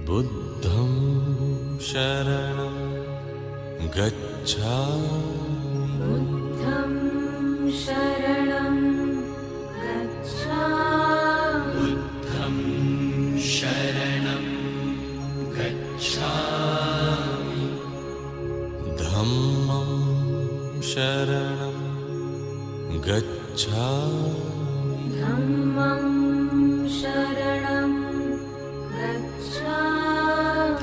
Buddham sharanam gacchami. Buddham sharanam gacchami. Buddham sharanam gacchami. Dhammam sharanam gacchami. Dhammam sharanam gacchami.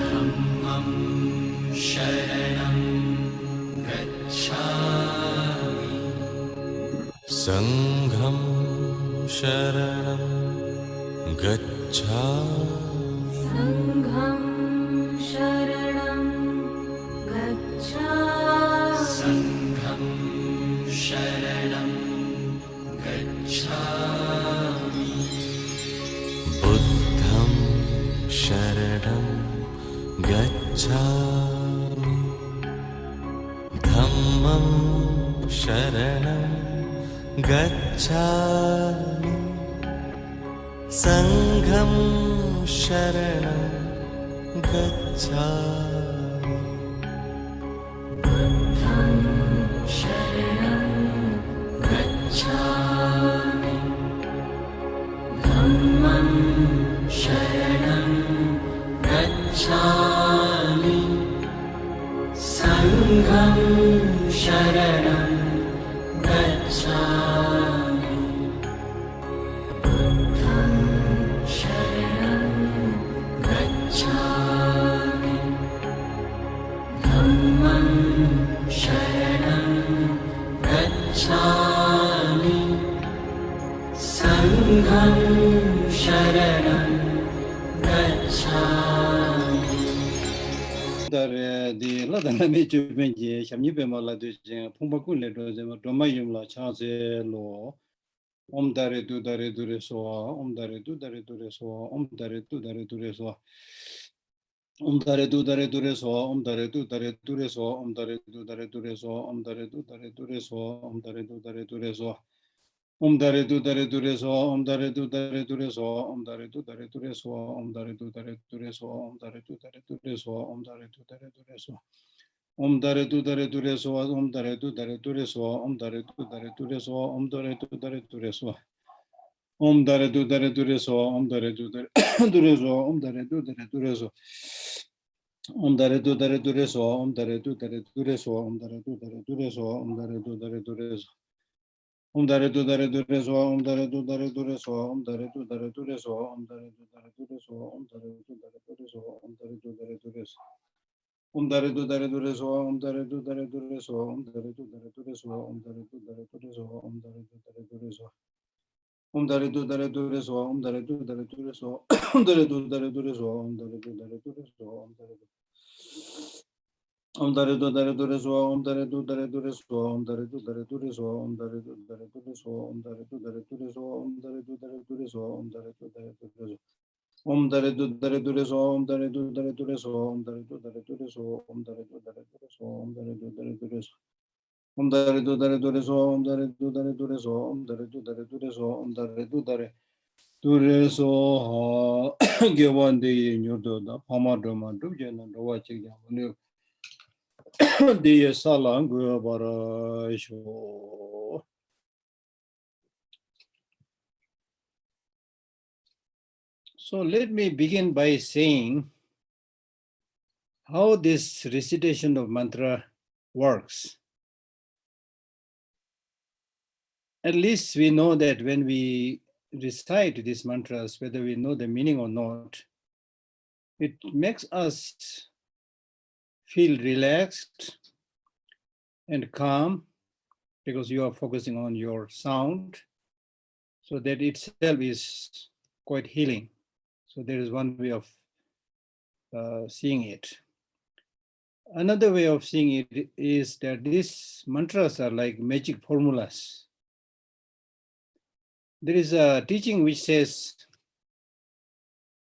Dhammam sharanam gacchami. Sangham sharanam gacchami. Sangham sharanam gacchami. Sangham sharanam gacchami. Buddham sharanam gacchami. Dhammam sharanam gacchami. Sangham sharanam gacchami. Buddham sharanam gacchami. Dhammam sharanam gacchami. Sangham sharanam gacchami. Buddham sharanam gacchami. Dhammam sharanam gacchami. Sangham sharanam gacchami. The Ladana Major Benji, Shamipemala, Pumbakun letters, Domayumla, Chance law, Omdare to Dare to Resoa, Omdare to Dare to Resoa, Omdare to Dare to Resoa. Omdare to Dare to Resoa, Omdare to Dare to Resoa, Omdare to Dare to Resoa, Omdare to Dare to Resoa, Omdare to Dare to Resoa. Omdare to Dare to Resoa, Omdare to Dare to Resoa, Omdare to Dare to Resoa, Omdare to Dare to Resoa, Omdare to Dare to Resoa, Omdare to Dare to Resoa. Om dare tu dare tu reswa, om dare tu dare tu reswa, om dare tu dare tu reswa, om dare tu dare tu reswa. Om dare tu dare tu reswa, om dare tu dare tu reswa, om dare tu dare tu reswa. Om dare tu dare tu reswa, om dare tu dare tu reswa, om dare tu dare tu reswa, om dare tu dare tu reswa. Om dare tu dare tu reswa, om dare tu dare tu reswa, om dare tu dare tu reswa, om dare tu dare tu reswa, om dare tu dare tu reswa, om dare tu dare tu reswa. Om dare tu dare tu reswa, om dare tu dare tu reswa, om dare tu dare tu reswa, om dare tu dare tu reswa, om dare tu dare tu reswa. Om dare tu dare tu reswa, om dare tu dare tu reswa, om dare tu dare tu reswa, om dare tu dare tu reswa, om dare tu dare tu reswa, om dare tu dare tu reswa, om dare tu dare tu reswa, om dare tu dare tu reswa, om dare tu dare tu reswa, om dare tu dare tu reswa, om dare tu dare tu reswa. Om dare tu dare tu reso, om dare tu dare tu reso, om dare tu dare tu reso, om dare tu dare tu reso, om dare tu dare tu reso. Om dare tu dare tu reso, om dare tu dare tu reso, om dare tu dare tu reso, om dare tu dare tu reso. Gewan de nyodo da pama doma du jena do wa chi ya ne. De sala ngo bara sho. So let me begin by saying how this recitation of mantra works. At least we know that when we recite these mantras, whether we know the meaning or not, it makes us feel relaxed and calm because you are focusing on your sound. So that itself is quite healing. So there is one way of seeing it. Another way of seeing it is that these mantras are like magic formulas. There is a teaching which says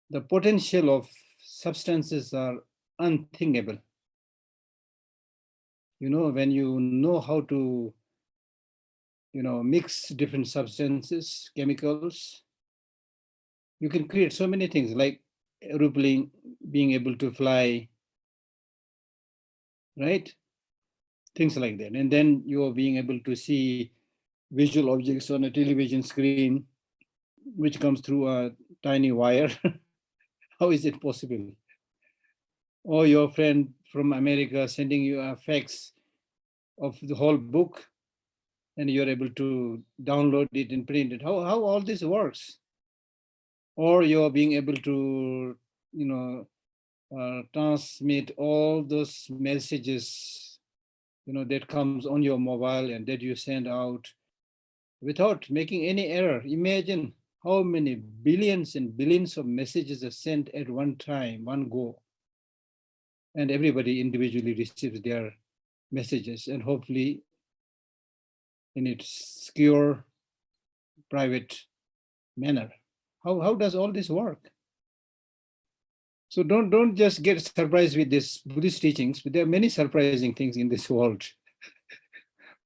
the potential of substances are unthinkable. You know, when you know how to, mix different substances, chemicals, you can create so many things. Like aeroplane being able to fly, right? Things like that. And then you are being able to see visual objects on a television screen, which comes through a tiny wire. How is it possible? Or your friend from America sending you a fax of the whole book, and you're able to download it and print it. How all this works? Or you're being able to, transmit all those messages, that comes on your mobile and that you send out without making any error. Imagine how many billions and billions of messages are sent at one time, one go. And everybody individually receives their messages, and hopefully in its secure, private manner. How does all this work? So don't just get surprised with this Buddhist teachings, but there are many surprising things in this world.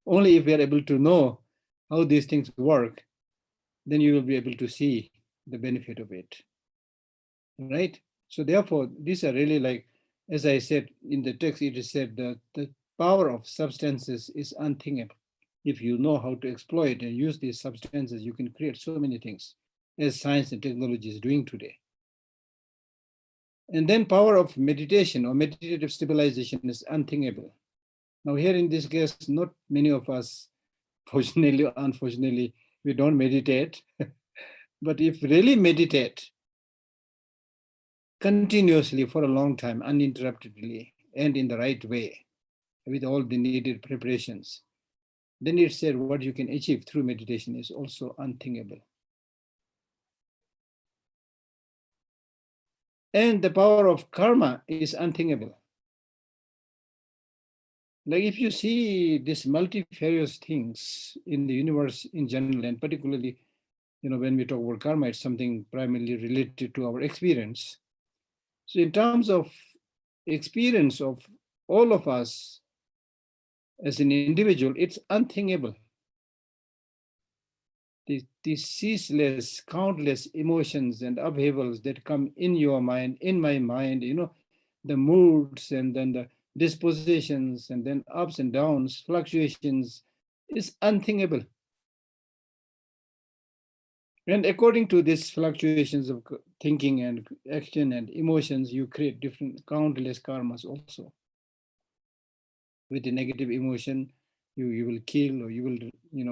Only if we are able to know how these things work, then you will be able to see the benefit of it, right? So therefore, these are really like, as I said in the text, it is said that the power of substances is unthinkable. If you know how to exploit and use these substances, you can create so many things, as science and technology is doing today. And then power of meditation or meditative stabilization is unthinkable. Now here in this case, not many of us, fortunately or unfortunately, we don't meditate. But if really meditate continuously for a long time, uninterruptedly, and in the right way, with all the needed preparations, then it said what you can achieve through meditation is also unthinkable. And the power of karma is unthinkable. Like if you see these multifarious things in the universe in general, and particularly, when we talk about karma, it's something primarily related to our experience. So in terms of experience of all of us as an individual, it's unthinkable. The ceaseless, countless emotions and upheavals that come in your mind, in my mind, the moods and then the dispositions and then ups and downs, fluctuations, is unthinkable. And according to these fluctuations of thinking and action and emotions, you create different countless karmas also. With the negative emotion, you will kill, or you will,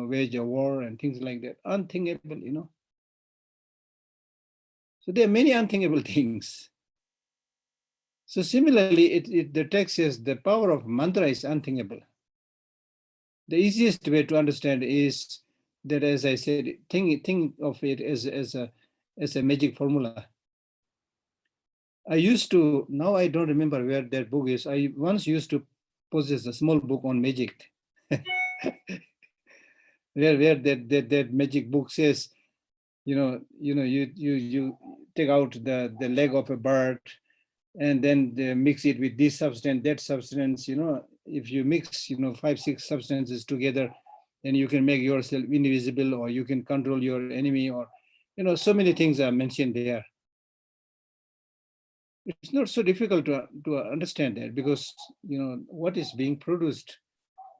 wage a war and things like that. Unthinkable. So there are many unthinkable things. So similarly, the text says the power of mantra is unthinkable. The easiest way to understand is that, as I said, think of it as a magic formula. I used to, now I don't remember where that book is. I once used to possess a small book on magic, where that magic book says, you take out the leg of a bird, and then mix it with this substance, that substance. If you mix 5-6 substances together, then you can make yourself invisible, or you can control your enemy, or so many things are mentioned there. It's not so difficult to understand that, because what is being produced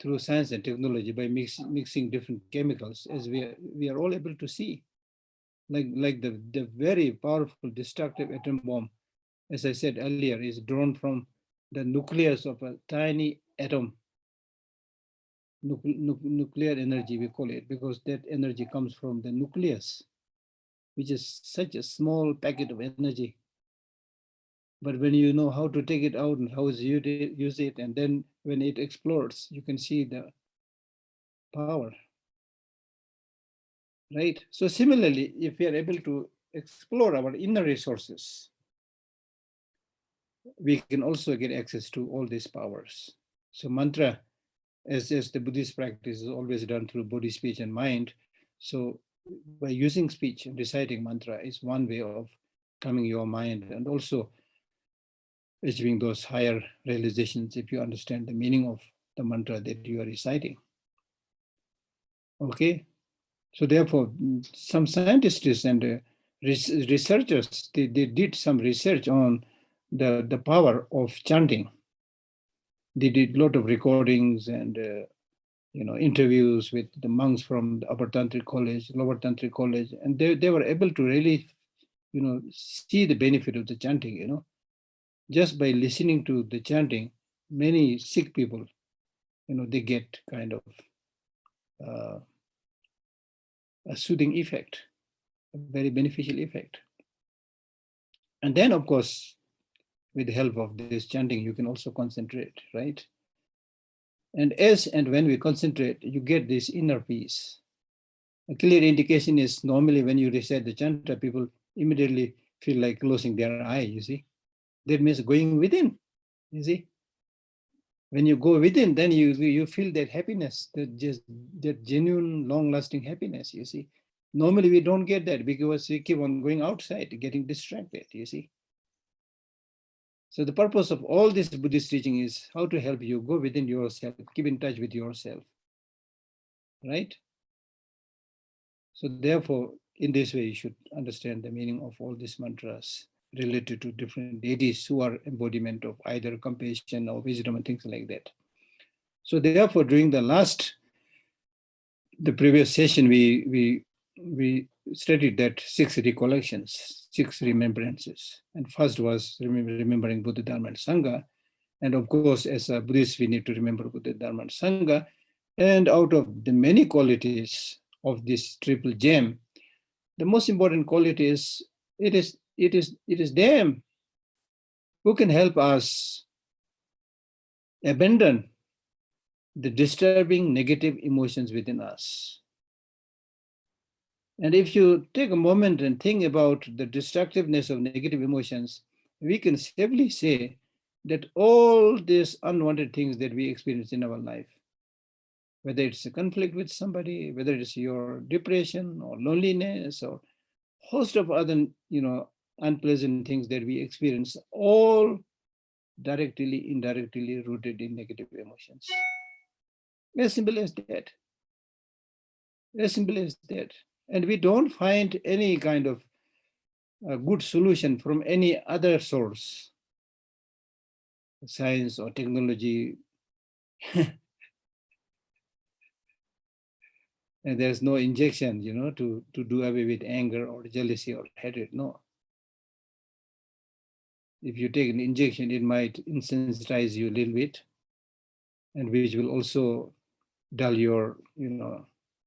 through science and technology by mixing different chemicals, as we are all able to see, like the very powerful destructive atom bomb, as I said earlier, is drawn from the nucleus of a tiny atom. Nuclear energy, we call it, because that energy comes from the nucleus, which is such a small packet of energy. But when you know how to take it out and how to use it, and then when it explodes, you can see the power, right? So similarly, if we are able to explore our inner resources, we can also get access to all these powers. So mantra, as the Buddhist practice, is always done through body, speech, and mind. So by using speech and reciting mantra is one way of calming your mind, and also achieving those higher realizations if you understand the meaning of the mantra that you are reciting. Okay, so therefore, some scientists and researchers, they did some research on the power of chanting. They did a lot of recordings and interviews with the monks from the upper tantric college, lower tantric college, and they were able to really see the benefit of the chanting. Just by listening to the chanting, many sick people, they get kind of a soothing effect, a very beneficial effect. And then, of course, with the help of this chanting, you can also concentrate, right? And as and when we concentrate, you get this inner peace. A clear indication is normally when you recite the chanta, people immediately feel like closing their eye, you see. That means going within, you see. When you go within, then you feel that happiness, that genuine, long-lasting happiness, you see. Normally we don't get that because we keep on going outside, getting distracted, you see. So the purpose of all this Buddhist teaching is how to help you go within yourself, keep in touch with yourself, right? So therefore, in this way, you should understand the meaning of all these mantras related to different deities who are embodiment of either compassion or wisdom and things like that. So therefore, during the previous session, we studied that 6 recollections, 6 remembrances. And first was remembering Buddha, Dharma, and Sangha. And of course, as a Buddhist, we need to remember Buddha, Dharma, and Sangha. And out of the many qualities of this triple gem, the most important quality is it is them who can help us abandon the disturbing negative emotions within us. And if you take a moment and think about the destructiveness of negative emotions, we can safely say that all these unwanted things that we experience in our life, whether it's a conflict with somebody, whether it's your depression or loneliness or host of other, unpleasant things that we experience, all directly, indirectly rooted in negative emotions. As simple as that. As simple as that. And we don't find any kind of good solution from any other source, science or technology. And there's no injection, to do away with anger or jealousy or hatred. No. If you take an injection, it might insensitize you a little bit, and which will also dull your,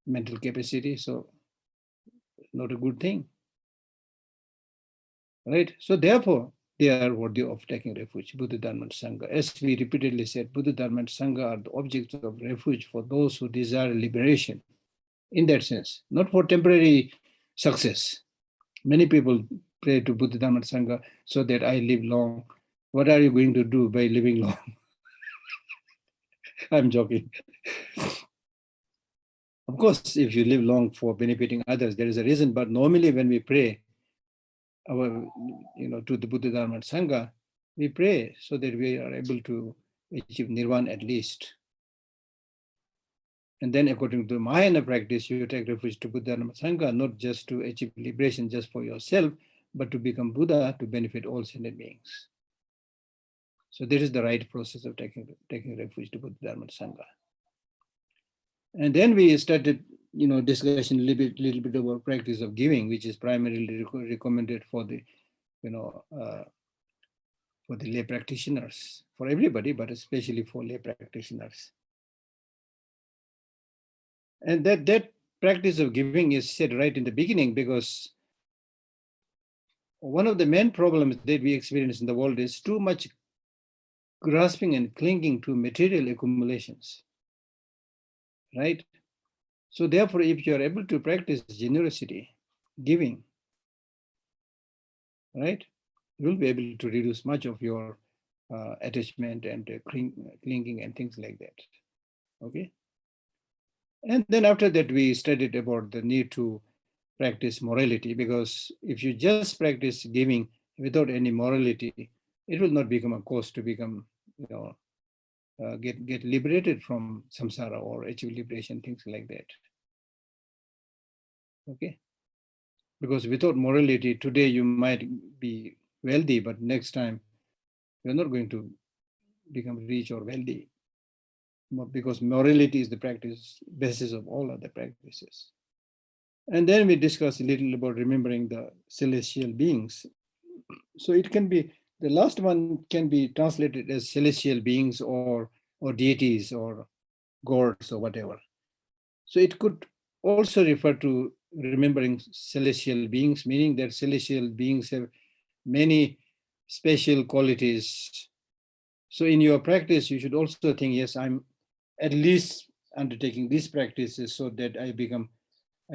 mental capacity. So, not a good thing, right? So therefore, they are worthy of taking refuge. Buddha, Dharma, and Sangha. As we repeatedly said, Buddha, Dharma, and Sangha are the objects of refuge for those who desire liberation. In that sense, not for temporary success. Many people pray to Buddha, Dharma, and Sangha so that I live long. What are you going to do by living long? I'm joking. Of course, if you live long for benefiting others, there is a reason. But normally, when we pray, to the Buddha, Dharma, and Sangha, we pray so that we are able to achieve nirvana at least. And then, according to the Mahayana practice, you take refuge to Buddha, Dharma, and Sangha, not just to achieve liberation just for yourself, but to become Buddha to benefit all sentient beings. So this is the right process of taking refuge to Buddha, Dharma, and Sangha. And then we started, discussion a little bit about practice of giving, which is primarily recommended for the, for the lay practitioners, for everybody, but especially for lay practitioners. And that practice of giving is said right in the beginning, because one of the main problems that we experience in the world is too much grasping and clinging to material accumulations, right? So therefore, if you are able to practice generosity, giving, right, you will be able to reduce much of your attachment and clinging and things like that, okay? And then after that, we studied about the need to practice morality, because if you just practice giving without any morality, it will not become a cause to become, get liberated from samsara or achieve liberation, things like that. Okay. Because without morality, today you might be wealthy, but next time you're not going to become rich or wealthy, because morality is the practice basis of all other practices. And then we discuss a little about remembering the celestial beings. So it can be, the last one can be translated as celestial beings or deities or gods or whatever. So it could also refer to remembering celestial beings, meaning that celestial beings have many special qualities. So in your practice, you should also think, yes, I'm at least undertaking these practices so that I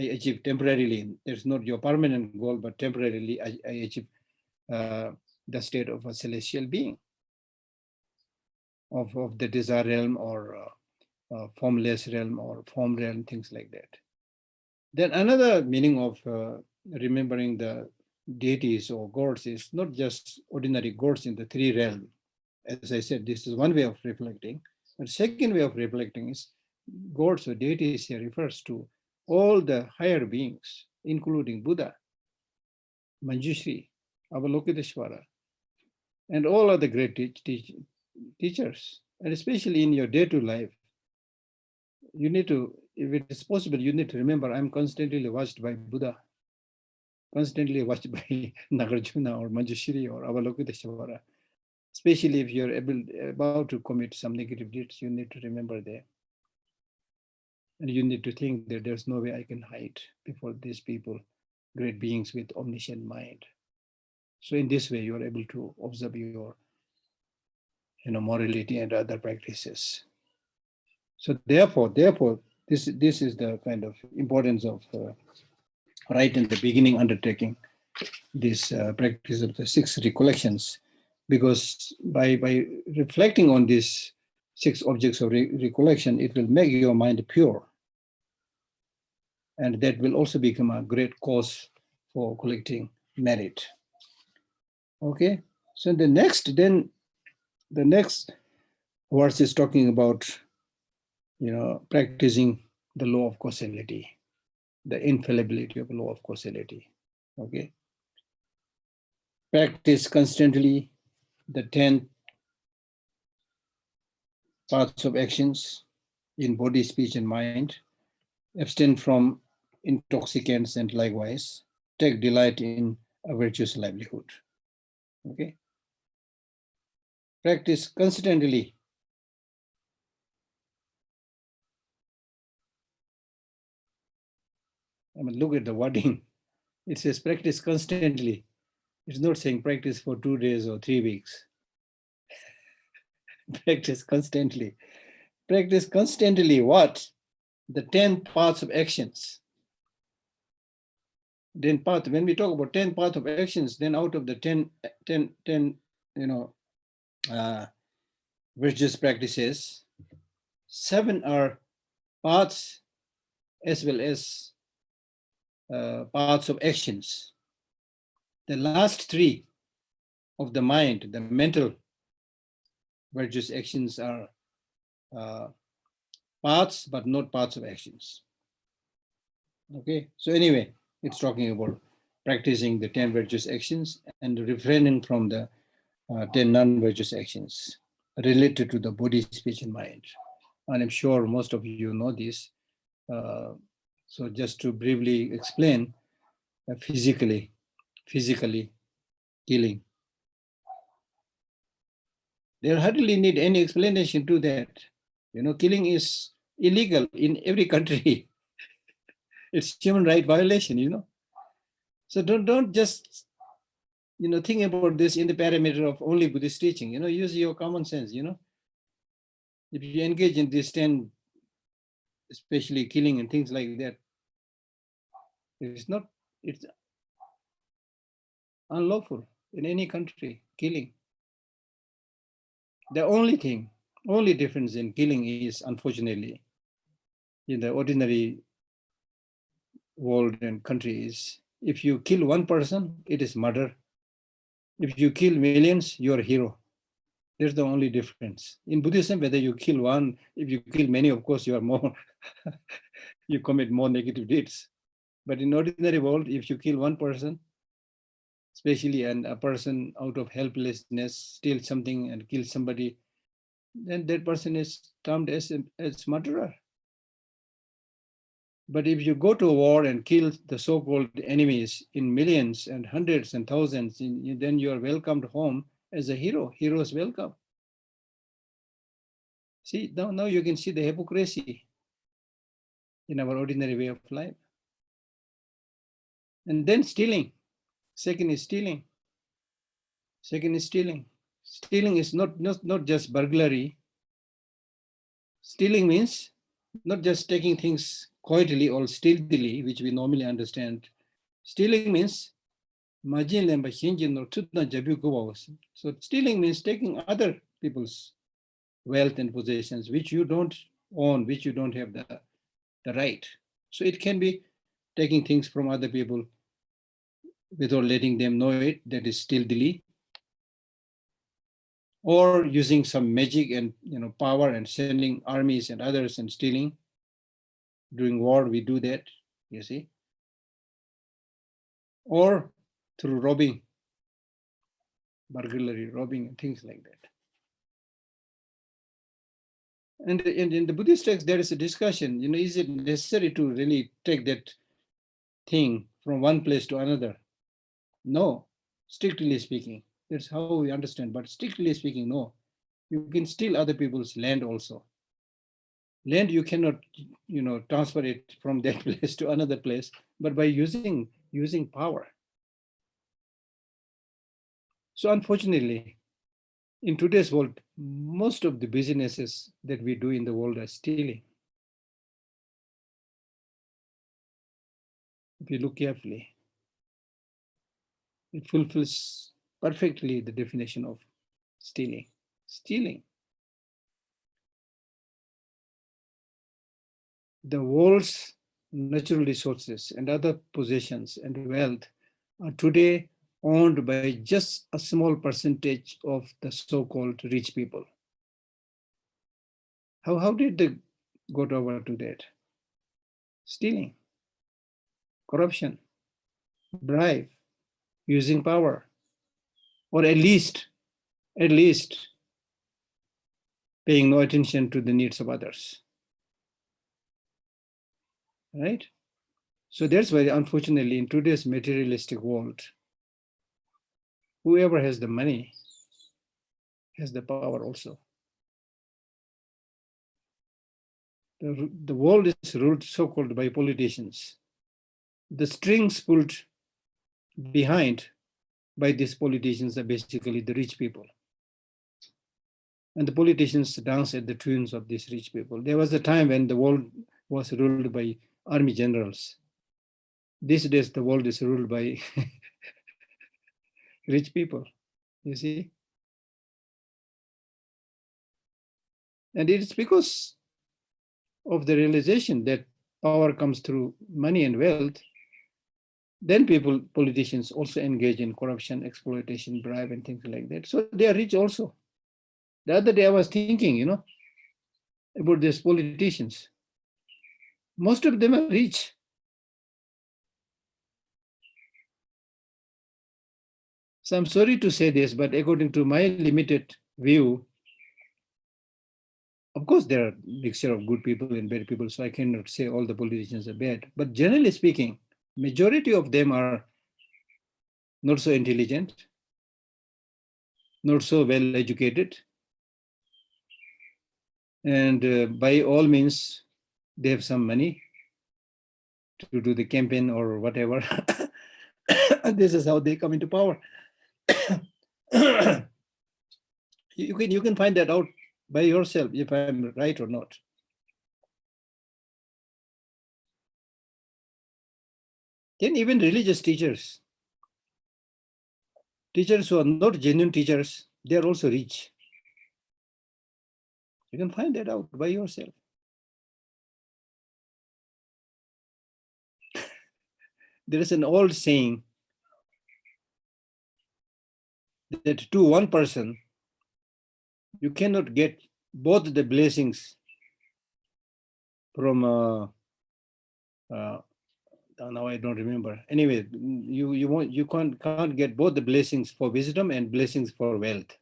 achieve temporarily. There's not your permanent goal, but temporarily I achieve the state of a celestial being, of the desire realm or formless realm or form realm, things like that. Then another meaning of remembering the deities or gods is not just ordinary gods in the three realms. As I said, this is one way of reflecting. But second way of reflecting is gods or deities here refers to all the higher beings, including Buddha, Manjushri, Avalokiteshvara, and all other great teachers. And especially in your day-to-day life, you need to, if it is possible, you need to remember, I'm constantly watched by Buddha, constantly watched by Nagarjuna or Manjushri or Avalokiteshvara. Especially if you're about to commit some negative deeds, you need to remember that. And you need to think that there's no way I can hide before these people, great beings with omniscient mind. So in this way, you're able to observe your morality and other practices. So therefore, this is the kind of importance of right in the beginning undertaking this practice of the six recollections, because by reflecting on these six objects of recollection, it will make your mind pure, and that will also become a great cause for collecting merit. Okay, so the next verse is talking about practicing the law of causality, the infallibility of the law of causality. Okay, practice constantly the 10 parts of actions in body, speech, and mind, abstain from intoxicants, and likewise take delight in a virtuous livelihood. Okay, practice constantly. I mean, look at the wording. It says practice constantly. It's not saying practice for 2 days or 3 weeks. Practice constantly. Practice constantly what? The 10 parts of actions. Then part, when we talk about 10 parts of actions, then out of the 10 virtuous practices, 7 are parts as well as parts of actions. The last 3 of the mind, the mental virtuous actions, are parts but not parts of actions. Okay, so anyway, it's talking about practicing the 10 virtuous actions and refraining from the 10 non-virtuous actions related to the body, speech, and mind. And I'm sure most of you know this. So just to briefly explain, physically killing. There hardly need any explanation to that. Killing is illegal in every country. It's human right violation. So don't just think about this in the parameter of only Buddhist teaching. Use your common sense. If you engage in this 10, especially killing and things like that, it's unlawful in any country. Killing. The only difference in killing is, unfortunately, in the ordinary world and country, is if you kill one person, it is murder. If you kill millions, you're a hero. There's the only difference. In Buddhism, whether you kill one, if you kill many, of course, you are more, you commit more negative deeds. But in ordinary world, if you kill one person, especially and a person out of helplessness steals something and kills somebody, then that person is termed as murderer. But if you go to a war and kill the so-called enemies in millions and hundreds and thousands, then you are welcomed home as a hero. Heroes welcome. See, now you can see the hypocrisy in our ordinary way of life. And then stealing. Second is stealing. Second is stealing. Stealing is not just burglary. Stealing means not just taking things quietly or stealthily, which we normally understand. Stealing means so stealing means taking other people's wealth and possessions, which you don't own, which you don't have the right. So it can be taking things from other people without letting them know it, that is stealthily, or using some magic and power and sending armies and others and stealing. During war, we do that, you see. Or through robbing, burglary, robbing, and things like that. And in the Buddhist text, there is a discussion, is it necessary to really take that thing from one place to another? No, strictly speaking. That's how we understand, but strictly speaking, no. You can steal other people's land also. Land, you cannot, transfer it from that place to another place, but by using power. So unfortunately, in today's world, most of the businesses that we do in the world are stealing. If you look carefully, it fulfills perfectly the definition of stealing. Stealing. The world's natural resources and other possessions and wealth are today owned by just a small percentage of the so-called rich people. How did they got over to that? Stealing, corruption, bribe, using power, or at least paying no attention to the needs of others. Right? So that's why, unfortunately, in today's materialistic world, whoever has the money has the power also. The world is ruled so-called by politicians. The strings pulled behind by these politicians are basically the rich people. And the politicians dance at the tunes of these rich people. There was a time when the world was ruled by army generals. These days, the world is ruled by rich people, you see. And it's because of the realization that power comes through money and wealth, then politicians also engage in corruption, exploitation, bribe, and things like that. So they are rich also. The other day I was thinking, about these politicians. Most of them are rich. So I'm sorry to say this, but according to my limited view, of course, there are a mixture of good people and bad people, so I cannot say all the politicians are bad. But generally speaking, majority of them are not so intelligent, not so well educated, and by all means, they have some money to do the campaign or whatever. This is how they come into power. You can find that out by yourself if I'm right or not. Then even religious teachers who are not genuine teachers, they are also rich. You can find that out by yourself. There is an old saying that to one person, you cannot get both the blessings from Now I don't remember. Anyway, you can't get both the blessings for wisdom and blessings for wealth.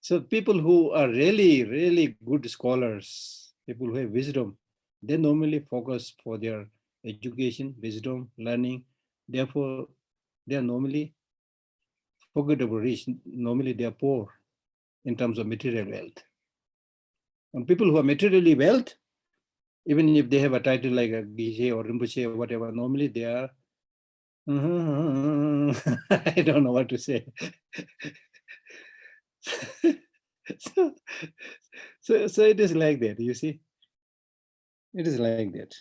So people who are really good scholars, people who have wisdom, they normally focus for their education, wisdom, learning. Therefore, they are normally forgettable rich. Normally, they are poor in terms of material wealth. And people who are materially wealth, even if they have a title like a Geshe or Rinpoche or whatever, normally they are, I don't know what to say. so, so it is like that, you see. It is like that.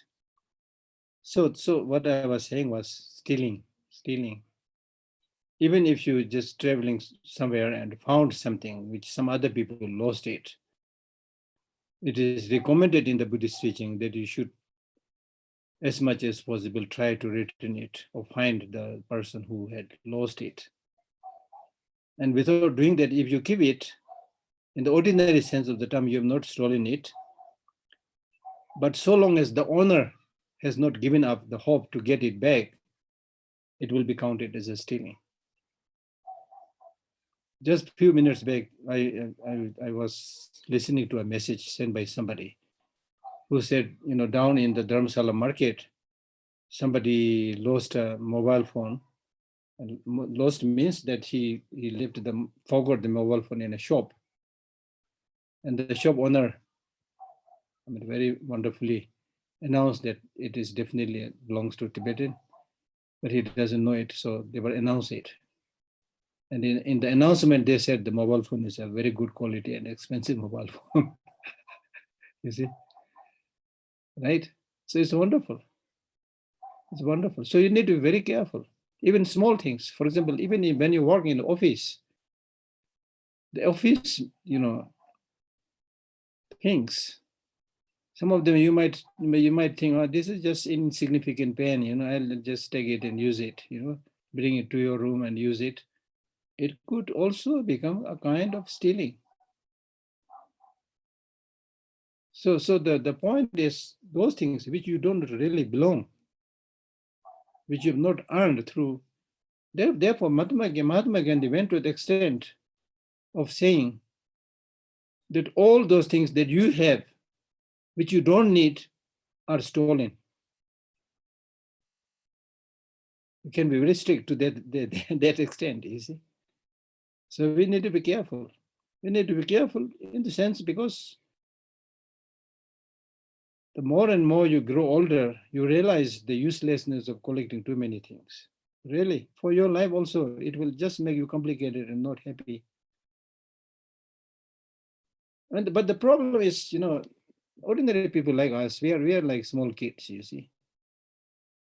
So what I was saying was stealing. Even if you just traveling somewhere and found something which some other people lost it, it is recommended in the Buddhist teaching that you should, as much as possible, try to return it or find the person who had lost it. And without doing that, if you keep it, in the ordinary sense of the term, you have not stolen it. But so long as the owner has not given up the hope to get it back, it will be counted as a stealing. Just a few minutes back, I was listening to a message sent by somebody who said, down in the Dharamsala market, somebody lost a mobile phone. And lost means that he forgot the mobile phone in a shop. And the shop owner, very wonderfully announced that it is definitely belongs to Tibetan, but he doesn't know it, so they will announce it. And in the announcement, they said the mobile phone is a very good quality and expensive mobile phone. You see, right? So it's wonderful. It's wonderful. So you need to be very careful. Even small things. For example, even when you work in the office, things. Some of them you might think, oh, this is just insignificant pen. I'll just take it and use it. Bring it to your room and use it. It could also become a kind of stealing. So the point is those things which you don't really belong, which you have not earned through. Therefore, Mahatma Gandhi went to the extent of saying that all those things that you have, which you don't need, are stolen. You can be very strict to that extent, you see. So we need to be careful. We need to be careful in the sense because the more and more you grow older, you realize the uselessness of collecting too many things. Really, for your life also, it will just make you complicated and not happy. But the problem is, ordinary people like us, we are like small kids, you see.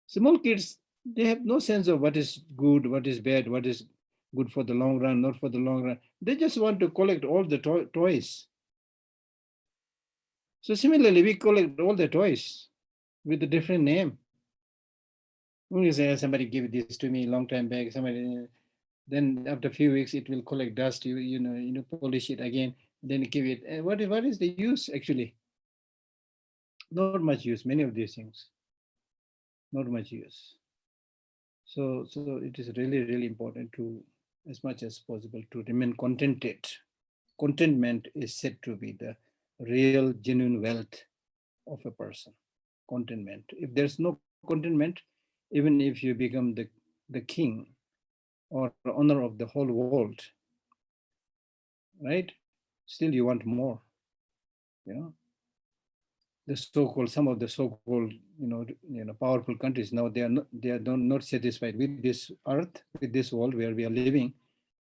Small kids, they have no sense of what is good, what is bad, what is good for the long run, not for the long run. They just want to collect all the toys. So similarly, we collect all the toys with a different name. You say, somebody gave this to me a long time back, then after a few weeks, it will collect dust, polish it again, then give it. What is the use actually? Not much use, many of these things. Not much use. So it is really important to, as much as possible, to remain contented. Contentment is said to be the real, genuine wealth of a person. Contentment. If there's no contentment, even if you become the king or owner of the whole world, right? Still you want more. Some of the so-called powerful countries now, they are not satisfied with this earth, with this world where we are living,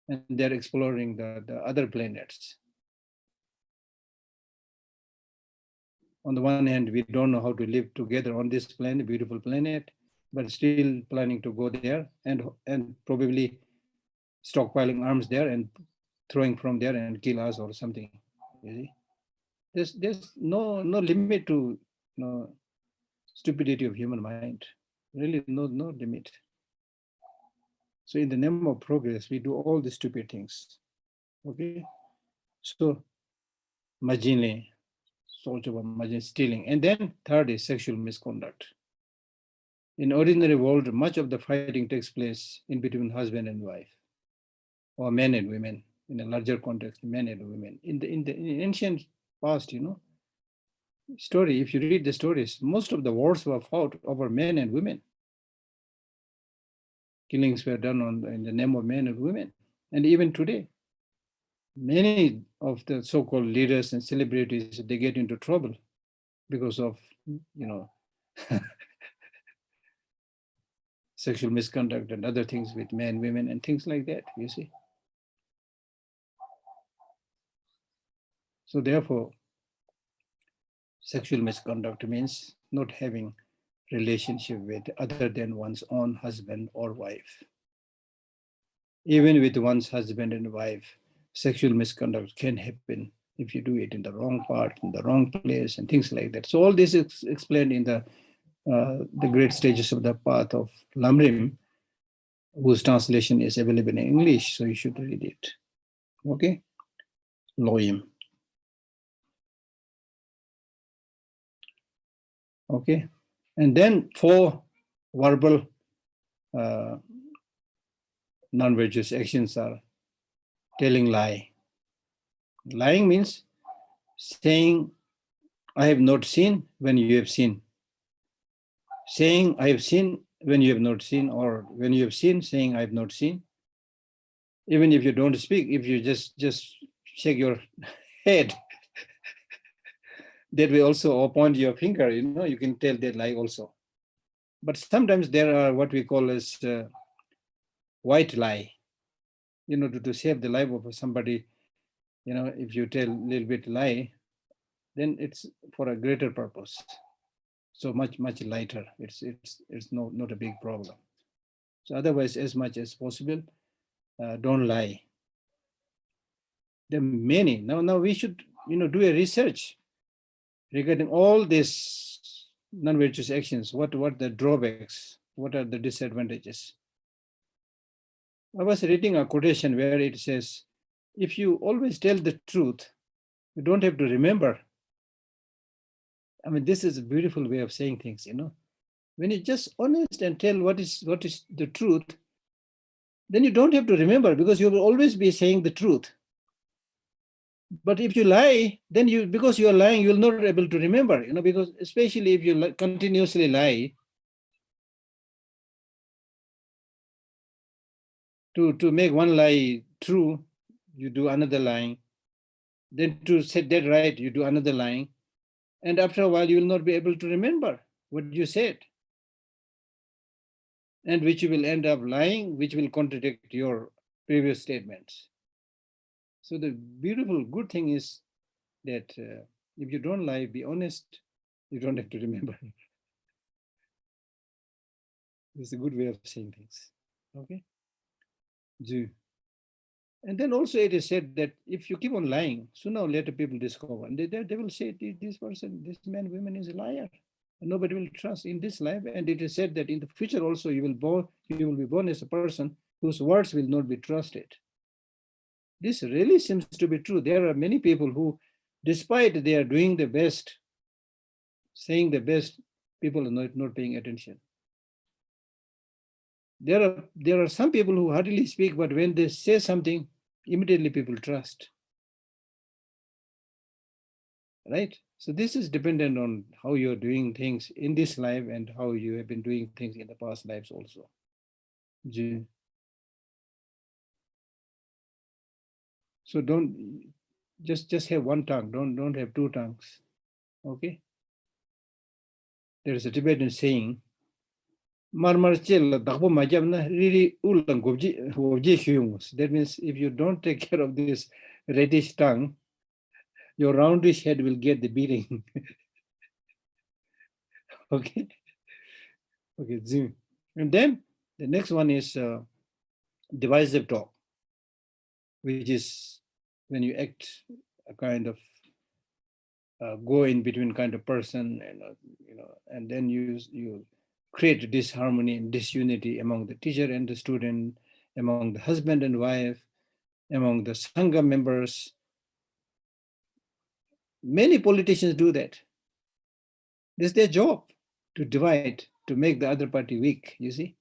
and they're exploring the other planets. On the one hand, we don't know how to live together on this planet, beautiful planet, but still planning to go there and probably stockpiling arms there and throwing from there and kill us or something. You see? There's no limit to stupidity of human mind. Really, no limit. So in the name of progress, we do all the stupid things. Okay, so majinle, stealing, and then third is sexual misconduct. In ordinary world, much of the fighting takes place in between husband and wife, or men and women. In a larger context, men and women. In ancient past, story, if you read the stories, most of the wars were fought over men and women. Killings were done in the name of men and women. And even today, many of the so-called leaders and celebrities, they get into trouble because of, sexual misconduct and other things with men, women, and things like that, you see. So therefore, sexual misconduct means not having relationship with other than one's own husband or wife. Even with one's husband and wife, sexual misconduct can happen if you do it in the wrong part, in the wrong place, and things like that. So all this is explained in the great stages of the path of Lamrim, whose translation is available in English, so you should read it. Okay? Loim. Okay? And then 4 verbal non-virtuous actions are telling lie. Lying means saying, I have not seen when you have seen. Saying, I have seen when you have not seen, or when you have seen, saying, I have not seen. Even if you don't speak, if you just shake your head, that way also, or point your finger, you can tell that lie also. But sometimes there are what we call as white lie, to save the life of somebody. If you tell a little bit lie, then it's for a greater purpose. So much lighter. It's not a big problem. So otherwise, as much as possible, don't lie. There are many. Now we should do a research regarding all these non-virtuous actions. What the drawbacks? What are the disadvantages? I was reading a quotation where it says, if you always tell the truth, you don't have to remember. I mean, this is a beautiful way of saying things, When you're just honest and tell what is the truth, then you don't have to remember, because you will always be saying the truth. But if you lie, then because you are lying, you will not be able to remember, because especially if you continuously lie, to make one lie true, you do another lying. Then to set that right, you do another lying. And after a while, you will not be able to remember what you said. And which you will end up lying, which will contradict your previous statements. So the beautiful, good thing is that if you don't lie, be honest, you don't have to remember. It's a good way of saying things. Okay? And then also it is said that if you keep on lying, sooner or later people discover, and they will say, this person, this man, woman is a liar. And nobody will trust in this life. And it is said that in the future also you will be born as a person whose words will not be trusted. This really seems to be true. There are many people who, despite they are doing the best, saying the best, people are not paying attention. There are some people who hardly speak, but when they say something, immediately people trust. Right? So this is dependent on how you're doing things in this life and how you have been doing things in the past lives also. So don't just have one tongue. Don't have 2 tongues. Okay? There is a Tibetan saying, that means if you don't take care of this reddish tongue, your roundish head will get the beating. Okay? Okay, and then the next one is divisive talk, which is when you act a kind of go in between kind of person, and then you create disharmony and disunity among the teacher and the student, among the husband and wife, among the Sangha members. Many politicians do that. It's their job to divide to make the other party weak, you see.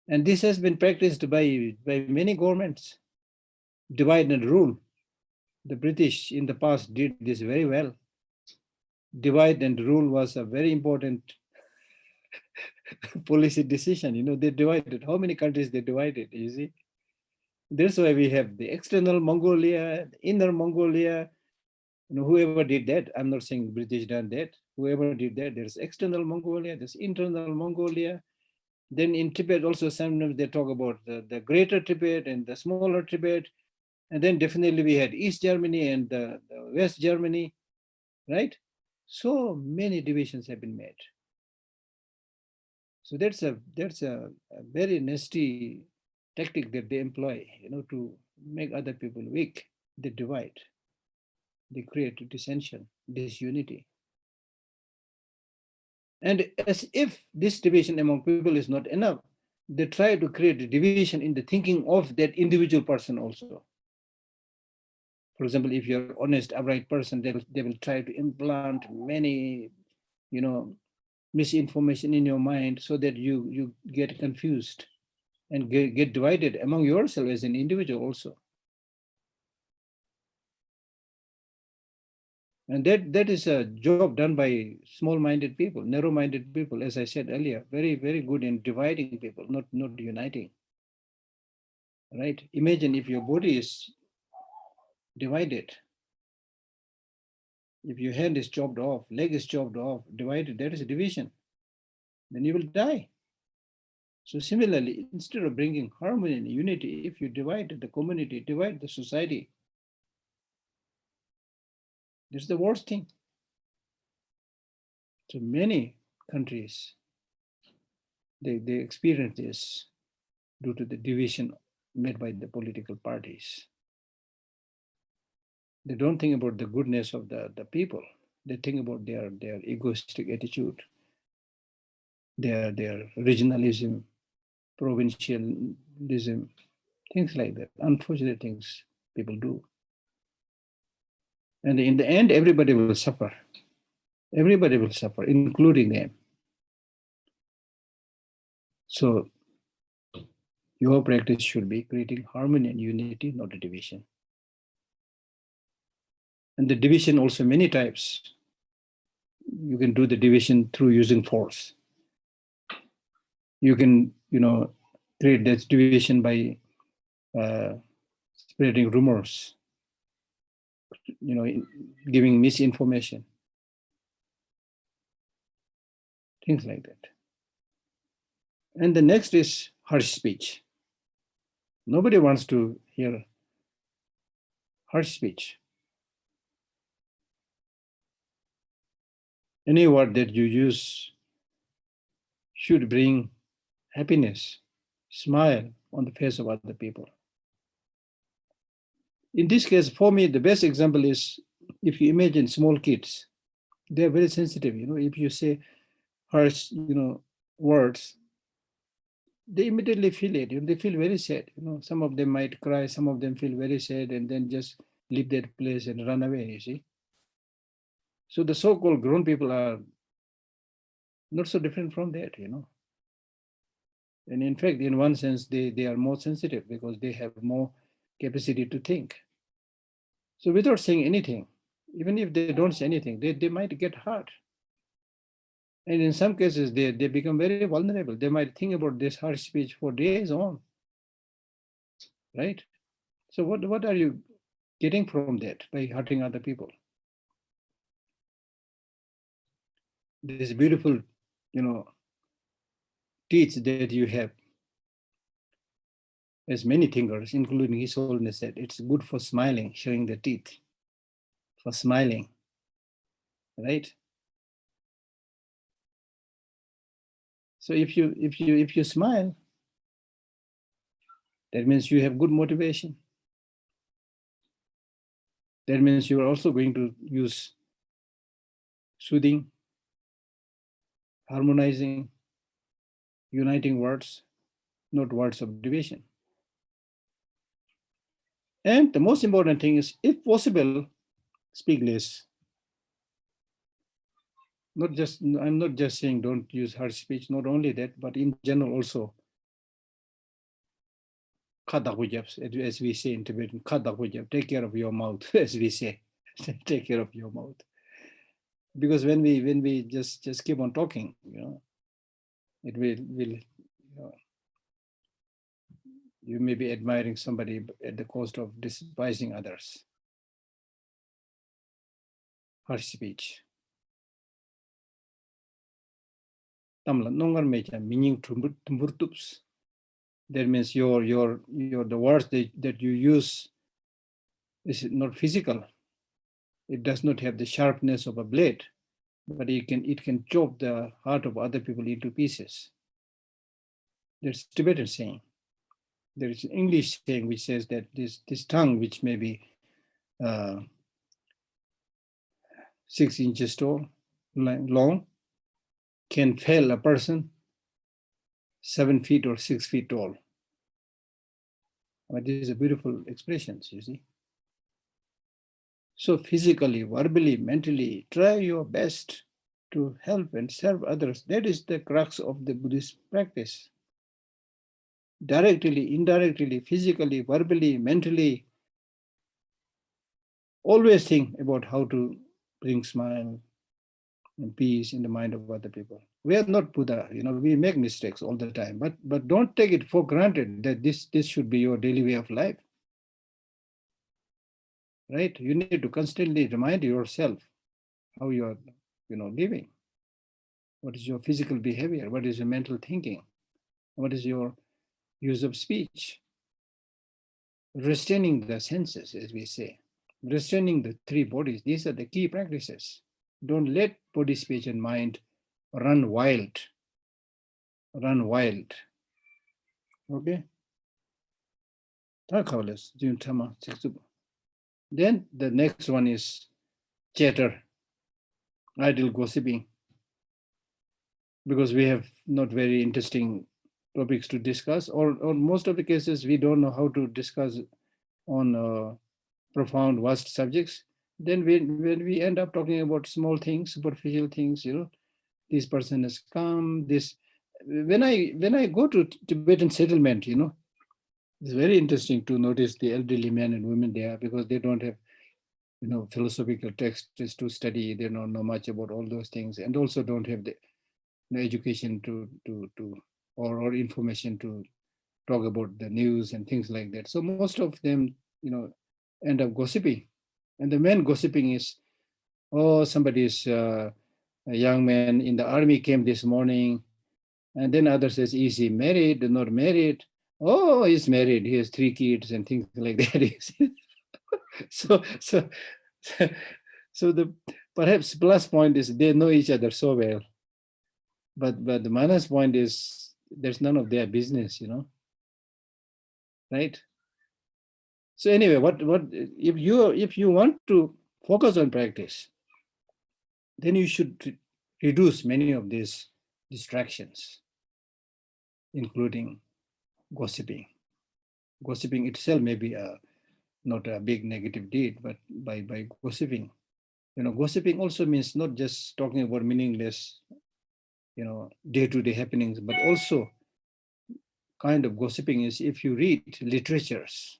And this has been practiced by many governments, divide and rule. The British in the past did this very well. Divide and rule was a very important policy decision. They divided. How many countries they divided, you see? That's why we have the external Mongolia, inner Mongolia. Whoever did that, I'm not saying British done that. Whoever did that, there's external Mongolia, there's internal Mongolia. Then in Tibet also sometimes they talk about the greater Tibet and the smaller Tibet. And then definitely we had East Germany and the West Germany, right? So many divisions have been made. So that's a very nasty tactic that they employ, to make other people weak. They divide. They create dissension, disunity. And as if this division among people is not enough, they try to create a division in the thinking of that individual person also. For example, if you're an honest, upright person, they will try to implant many, misinformation in your mind so that you get confused and get divided among yourself as an individual also. And that is a job done by small-minded people, narrow-minded people, as I said earlier, very, very good in dividing people, not uniting. Right? Imagine if your body is divided, if your hand is chopped off, leg is chopped off, divided, that is a division. Then you will die. So similarly, instead of bringing harmony and unity, if you divide the community, divide the society, this is the worst thing. So many countries, they experience this due to the division made by the political parties. They don't think about the goodness of the people. They think about their egoistic attitude, their regionalism, provincialism, things like that. Unfortunate things people do. And in the end, everybody will suffer. Everybody will suffer, including them. So your practice should be creating harmony and unity, not a division. And the division also many types. You can do the division through using force. You can, create that division by spreading rumors, giving misinformation, things like that. And the next is harsh speech. Nobody wants to hear harsh speech. Any word that you use should bring happiness, smile on the face of other people. In this case, for me, the best example is if you imagine small kids, they're very sensitive. If you say harsh, words, they immediately feel it. They feel very sad. Some of them might cry, some of them feel very sad, and then just leave that place and run away, you see. So the so-called grown people are not so different from that, And in fact, in one sense, they are more sensitive because they have more capacity to think. So without saying anything, even if they don't say anything, they might get hurt. And in some cases, they become very vulnerable. They might think about this harsh speech for days on, right? So what are you getting from that by hurting other people? This beautiful, teach that you have, as many thinkers, including His Holiness, said, it's good for smiling, showing the teeth, for smiling, right? So if you smile, that means you have good motivation. That means you are also going to use soothing, harmonizing, uniting words, not words of division. And the most important thing is, if possible, speak less. I'm not just saying don't use harsh speech, not only that, but in general also, as we say in Tibetan, take care of your mouth, as we say, take care of your mouth. Because when we just keep on talking, it will you may be admiring somebody at the cost of despising others. Harsh speech. Tamla nongar mecha meaning tumburtups. That means the words that you use is not physical. It does not have the sharpness of a blade, but it can chop the heart of other people into pieces. There's Tibetan saying. There is an English saying which says that this tongue, which may be 6 inches tall, long, can fell a person 7 feet or 6 feet tall. But this is a beautiful expression, you see. So physically, verbally, mentally, try your best to help and serve others. That is the crux of the Buddhist practice. Directly, indirectly, physically, verbally, mentally, always think about how to bring smile and peace in the mind of other people. We are not Buddha, we make mistakes all the time, but don't take it for granted that this should be your daily way of life. Right? You need to constantly remind yourself how you are, living. What is your physical behavior? What is your mental thinking? What is your use of speech? Restraining the senses, as we say, restraining the 3 bodies. These are the key practices. Don't let body, speech, and mind run wild. Run wild. Okay? Then the next one is chatter, idle gossiping, because we have not very interesting topics to discuss, or most of the cases we don't know how to discuss on profound, vast subjects. Then when we end up talking about small things, superficial things, this person has come, this. When I go to Tibetan settlement, it's very interesting to notice the elderly men and women there, because they don't have, philosophical texts to study. They don't know much about all those things, and also don't have the education to or information to talk about the news and things like that. So most of them, end up gossiping. And the main gossiping is, oh, somebody's a young man in the army came this morning. And then others says, is he married, not married? Oh, he's married. He has 3 kids and things like that. so, so, so the perhaps plus point is they know each other so well. But the minus point is there's none of their business, right? So anyway, what if you want to focus on practice, then you should reduce many of these distractions, including gossiping. Gossiping itself may be not a big negative deed, but by gossiping, gossiping also means not just talking about meaningless, day-to-day happenings, but also kind of gossiping is if you read literatures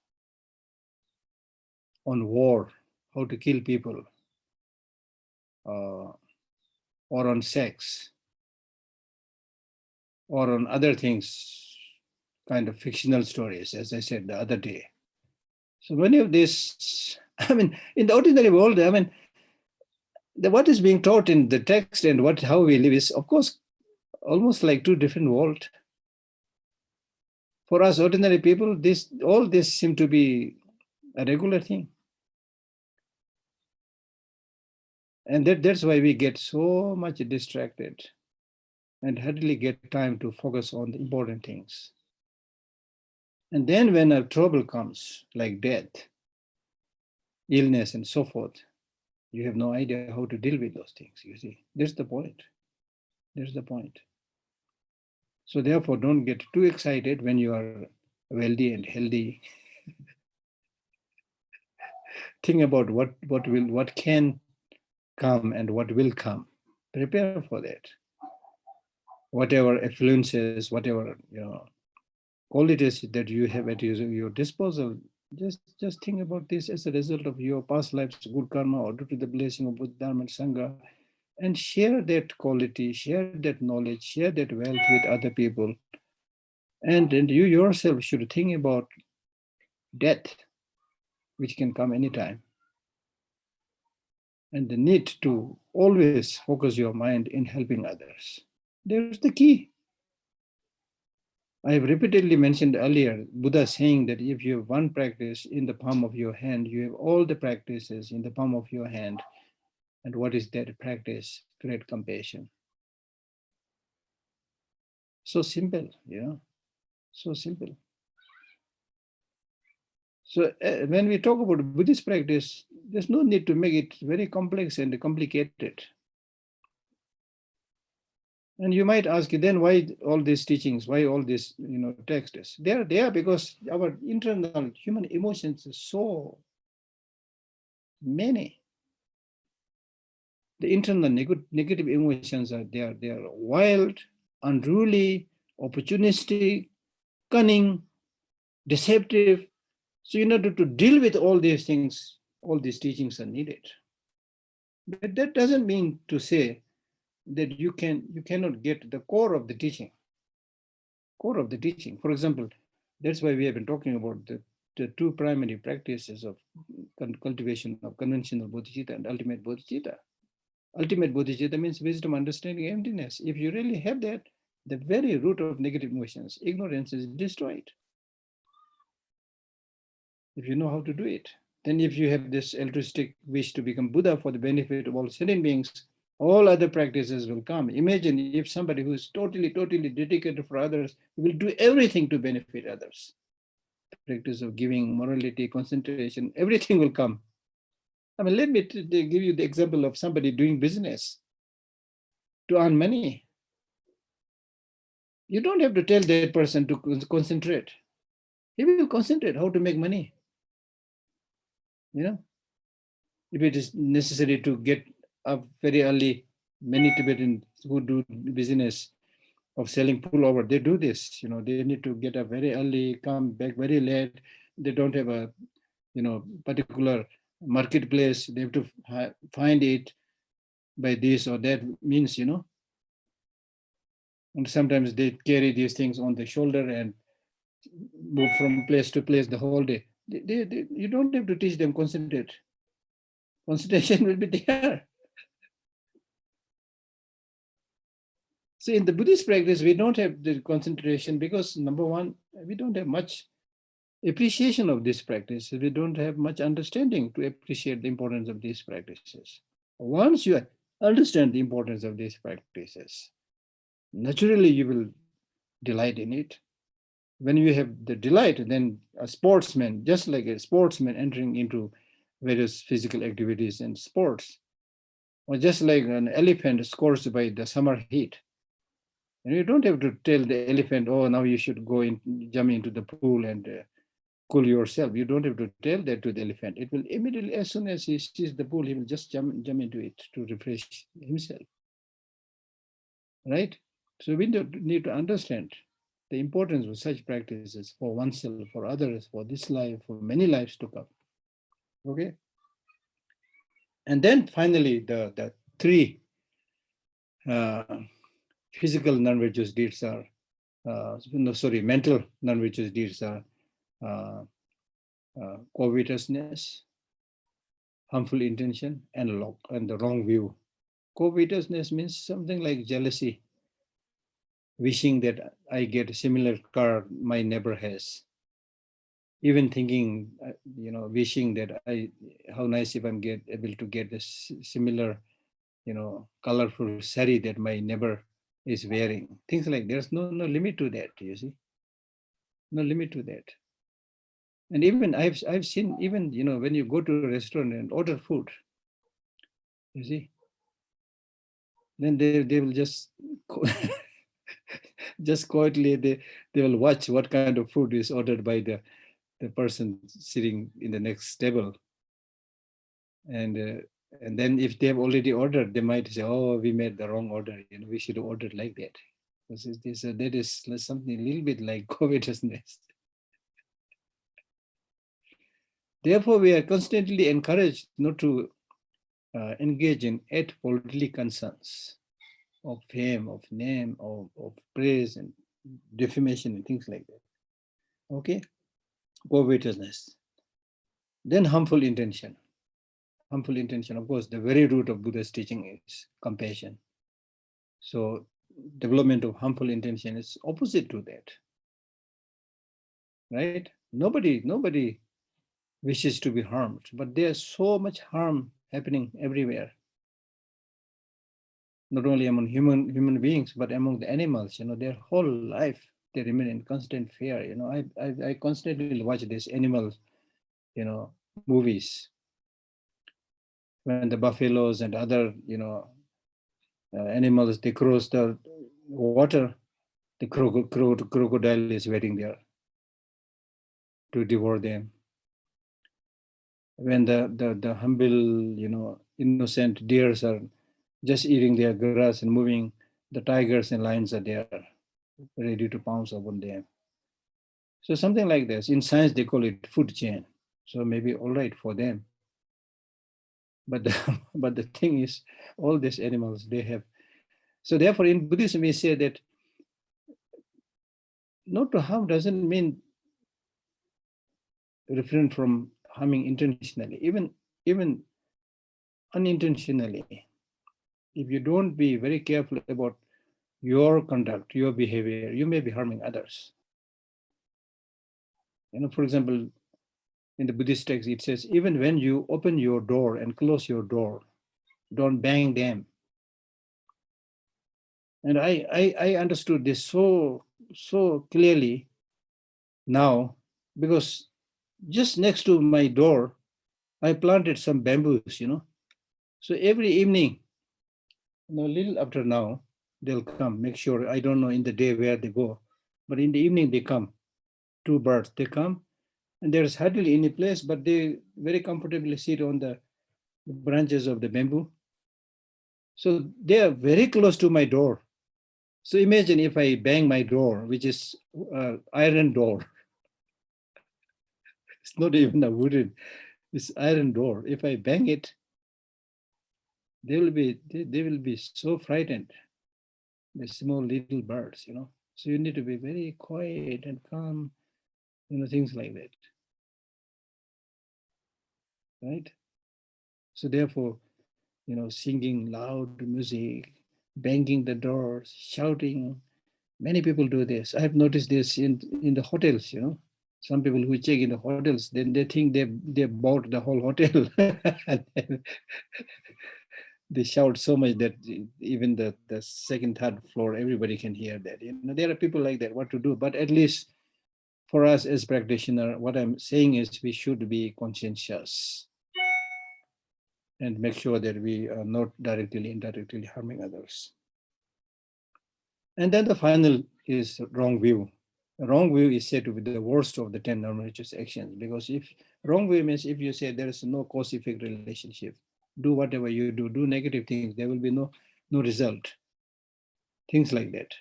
on war, how to kill people, or on sex, or on other things, kind of fictional stories, as I said the other day. So many of this, in the ordinary world, what is being taught in the text and how we live is, of course, almost like 2 different worlds. For us ordinary people, all this seem to be a regular thing. And that's why we get so much distracted and hardly get time to focus on the important things. And then when a trouble comes, like death, illness, and so forth, you have no idea how to deal with those things, you see. That's the point. That's the point. So therefore, don't get too excited when you are wealthy and healthy. Think about what can come and what will come. Prepare for that. Whatever influences, whatever qualities that you have at your disposal, just think about this as a result of your past life's good karma or due to the blessing of Buddha, Dharma, and Sangha, and share that quality, share that knowledge, share that wealth with other people. And you yourself should think about death, which can come anytime, and the need to always focus your mind in helping others. There's the key. I have repeatedly mentioned earlier Buddha saying that if you have one practice in the palm of your hand, you have all the practices in the palm of your hand. And what is that practice? Great compassion. So simple, so simple. So when we talk about Buddhist practice, there's no need to make it very complex and complicated. And you might ask, then why all these teachings? Why all these texts? They are there because our internal human emotions are so many. The internal negative emotions are there. They are wild, unruly, opportunistic, cunning, deceptive. So in order to deal with all these things, all these teachings are needed. But that doesn't mean to say that you cannot get the core of the teaching. Core of the teaching. For example, that's why we have been talking about the two primary practices of cultivation of conventional bodhicitta and ultimate bodhicitta. Ultimate bodhicitta means wisdom, understanding, emptiness. If you really have that, the very root of negative emotions, ignorance, is destroyed. If you know how to do it. Then if you have this altruistic wish to become Buddha for the benefit of all sentient beings, all other practices will come. Imagine if somebody who is totally dedicated for others will do everything to benefit others. Practice of giving, morality, concentration, everything will come. I mean, let me give you the example of somebody doing business to earn money. You don't have to tell that person to concentrate. He will concentrate how to make money. If it is necessary to get up very early, many Tibetans who do business of selling pullover, they do this. They need to get up very early, come back very late. They don't have a particular marketplace. They have to find it by this or that means. And sometimes they carry these things on the shoulder and move from place to place the whole day. You don't have to teach them concentrate. Concentration will be there. So in the Buddhist practice, we don't have the concentration because, number one, we don't have much appreciation of this practice. We don't have much understanding to appreciate the importance of these practices. Once you understand the importance of these practices, naturally you will delight in it. When you have the delight, then a sportsman, just like a sportsman entering into various physical activities and sports, or just like an elephant scorched by the summer heat. And you don't have to tell the elephant, oh, now you should go in, jump into the pool and cool yourself. You don't have to tell that to the elephant. It will immediately, as soon as he sees the pool, he will just jump into it to refresh himself. Right? So we need to understand the importance of such practices for oneself, for others, for this life, for many lives to come. Okay? And then finally, the three physical non-virtuous deeds are, mental non-virtuous deeds are covetousness, harmful intention, and the wrong view. Covetousness means something like jealousy, wishing that I get a similar car my neighbor has. Even thinking, wishing that how nice if I'm able to get this similar, colorful sari that my neighbor is wearing. Things like there's no limit to that. You see, no limit to that. And even I've seen even when you go to a restaurant and order food, you see, then they will just just quietly they will watch what kind of food is ordered by the person sitting in the next table, and And then if they have already ordered, they might say, oh, we made the wrong order. We should have ordered like that. That is something a little bit like covetousness. Therefore, we are constantly encouraged not to engage in worldly concerns of fame, of name, of praise and defamation and things like that. Okay? Covetousness. Then harmful intention. Harmful intention, of course, the very root of Buddha's teaching is compassion. So development of harmful intention is opposite to that. Right? Nobody wishes to be harmed, but there's so much harm happening everywhere. Not only among human beings, but among the animals. Their whole life they remain in constant fear. I constantly watch these animal, movies. When the buffaloes and other, animals, they cross the water, the crocodile is waiting there to devour them. When the humble, innocent deers are just eating their grass and moving, the tigers and lions are there, ready to pounce upon them. So something like this. In science, they call it food chain. So maybe all right for them. But but the thing is, all these animals, they have. So therefore, in Buddhism, we say that not to harm doesn't mean refrain from harming intentionally, even unintentionally. If you don't be very careful about your conduct, your behavior, you may be harming others. For example, in the Buddhist text, it says, even when you open your door and close your door, don't bang them. And I understood this so clearly now, because just next to my door, I planted some bamboos, So every evening, a little after now, they'll come, make sure, I don't know in the day where they go, but in the evening they come, 2 birds, they come, and there's hardly any place, but they very comfortably sit on the branches of the bamboo. So they are very close to my door. So imagine if I bang my door, which is iron door. It's not even a wooden, it's iron door. If I bang it, they will be so frightened. The small little birds, So you need to be very quiet and calm, things like that. Right? So therefore, singing loud music, banging the doors, shouting. Many people do this. I have noticed this in the hotels, Some people who check in the hotels, then they think they bought the whole hotel. They shout so much that even the second, third floor, everybody can hear that. There are people like that, what to do. But at least for us as practitioner, what I'm saying is we should be conscientious and make sure that we are not directly, indirectly harming others. And then the final is wrong view. Wrong view is said to be the worst of the 10 non-virtuous actions, because if wrong view means if you say there is no cause-effect relationship, do whatever you do negative things, there will be no result. Things like that.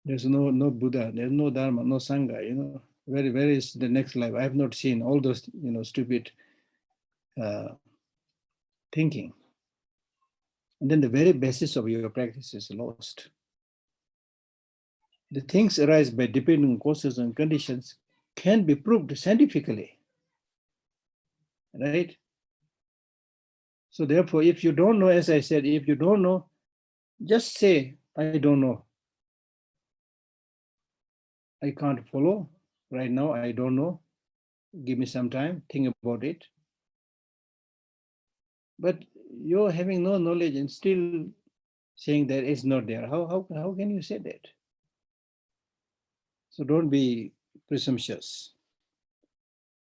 There's no Buddha, there's no Dharma, no Sangha, where is the next life? I have not seen all those, stupid thinking. And then the very basis of your practice is lost. The things arise by dependent causes and conditions can be proved scientifically, right? So therefore, if you don't know, as I said, if you don't know, just say, I don't know. I can't follow right now. I don't know. Give me some time, think about it. But you're having no knowledge and still saying that it's not there. How can you say that? So don't be presumptuous.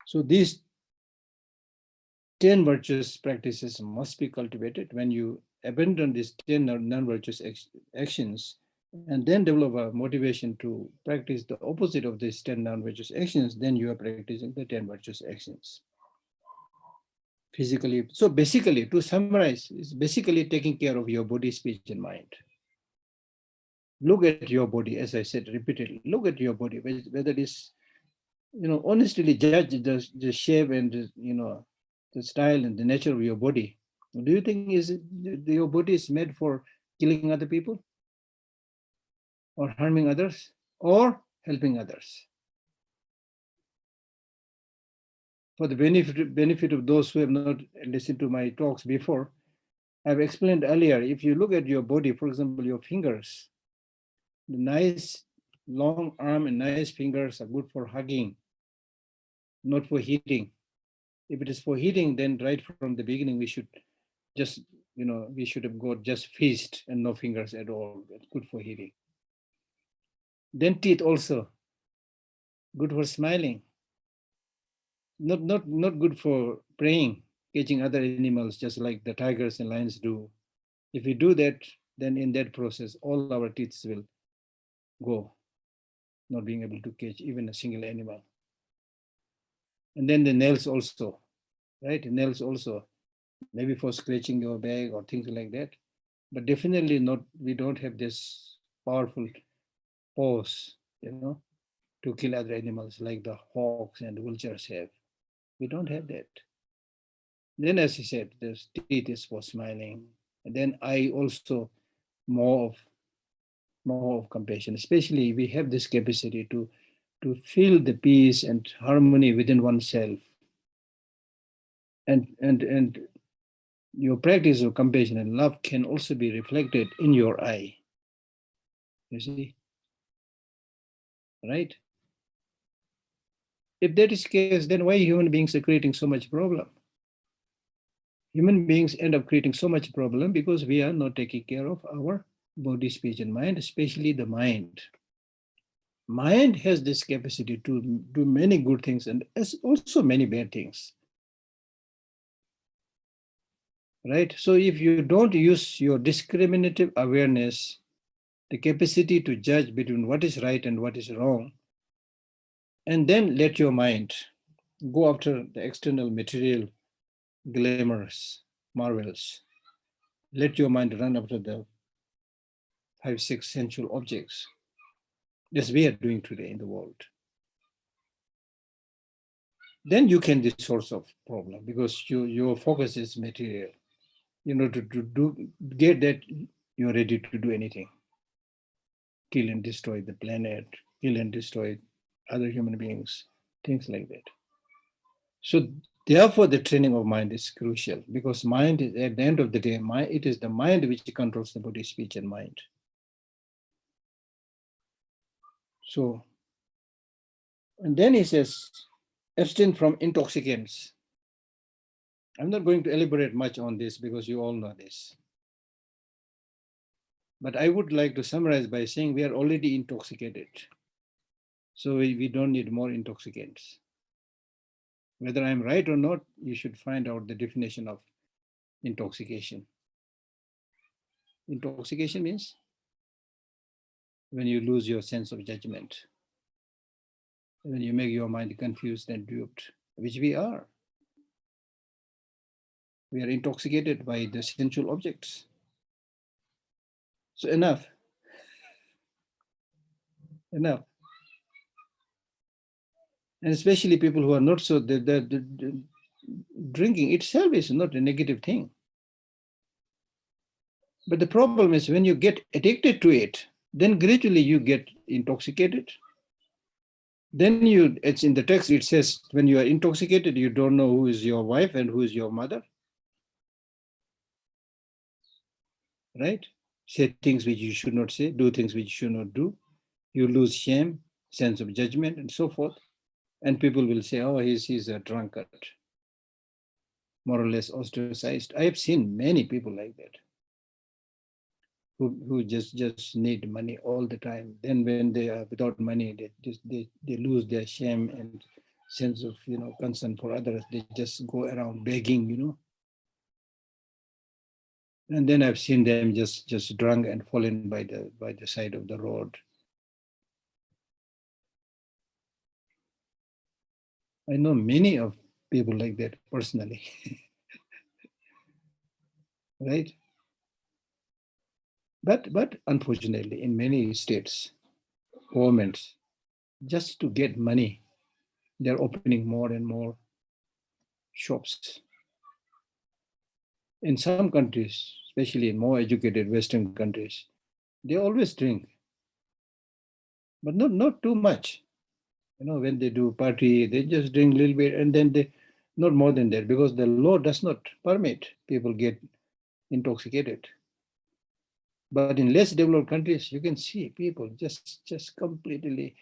So these 10 virtuous practices must be cultivated. When you abandon these 10 non-virtuous actions and then develop a motivation to practice the opposite of these 10 non-virtuous actions, then you are practicing the 10 virtuous actions. physically. So basically, to summarize, it's basically taking care of your body, speech, and mind. Look at your body, as I said repeatedly. Look at your body, whether it is, honestly judge the shape and the style and the nature of your body. Do you think your body is made for killing other people or harming others or helping others? For the benefit of those who have not listened to my talks before, I've explained earlier, if you look at your body, for example, your fingers, the nice long arm and nice fingers are good for hugging, not for hitting. If it is for hitting, then right from the beginning, we should just, we should have got just fist and no fingers at all. It's good for hitting. Then teeth also, good for smiling. Not good for preying, catching other animals, just like the tigers and lions do. If we do that, then in that process, all our teeth will go, not being able to catch even a single animal. And then the nails also, right? Nails also, maybe for scratching your back or things like that. But definitely not, we don't have this powerful paws, to kill other animals like the hawks and vultures have. We don't have that. Then, as he said, the teeth is for smiling. And then eye also more of more of compassion. Especially we have this capacity to feel the peace and harmony within oneself. And your practice of compassion and love can also be reflected in your eye. You see, right? If that is the case, then why human beings are creating so much problem? Human beings end up creating so much problem because we are not taking care of our body, speech, and mind, especially the mind. Mind has this capacity to do many good things and also many bad things. Right? So if you don't use your discriminative awareness, the capacity to judge between what is right and what is wrong, and then let your mind go after the external material glamours, marvels. Let your mind run after the 5, 6 sensual objects. As we are doing today in the world. Then you can be source of problem because your focus is material. To get that, you're ready to do anything. Kill and destroy the planet, kill and destroy other human beings, things like that. So therefore, the training of mind is crucial because mind is, at the end of the day, it is the mind which controls the body, speech, and mind. So, and then he says, abstain from intoxicants. I'm not going to elaborate much on this because you all know this. But I would like to summarize by saying we are already intoxicated. So we don't need more intoxicants. Whether I'm right or not, you should find out the definition of intoxication. Intoxication means when you lose your sense of judgment, when you make your mind confused and duped, which we are. We are intoxicated by the sensual objects. So enough. And especially people who are not so, the drinking itself is not a negative thing. But the problem is when you get addicted to it, then gradually you get intoxicated. Then it's in the text, it says, when you are intoxicated, you don't know who is your wife and who is your mother. Right? Say things which you should not say, do things which you should not do. You lose shame, sense of judgment, and so forth. And people will say, oh, he's a drunkard, more or less ostracized. I have seen many people like that. Who just need money all the time. Then when they are without money, they lose their shame and sense of concern for others. They just go around begging. And then I've seen them just drunk and fallen by the side of the road. I know many of people like that personally. right? But unfortunately, in many states, governments, just to get money, they're opening more and more shops. In some countries, especially in more educated Western countries, they always drink, but not too much. When they do party, they just drink a little bit and then they, not more than that, because the law does not permit people get intoxicated. But in less developed countries, you can see people just completely.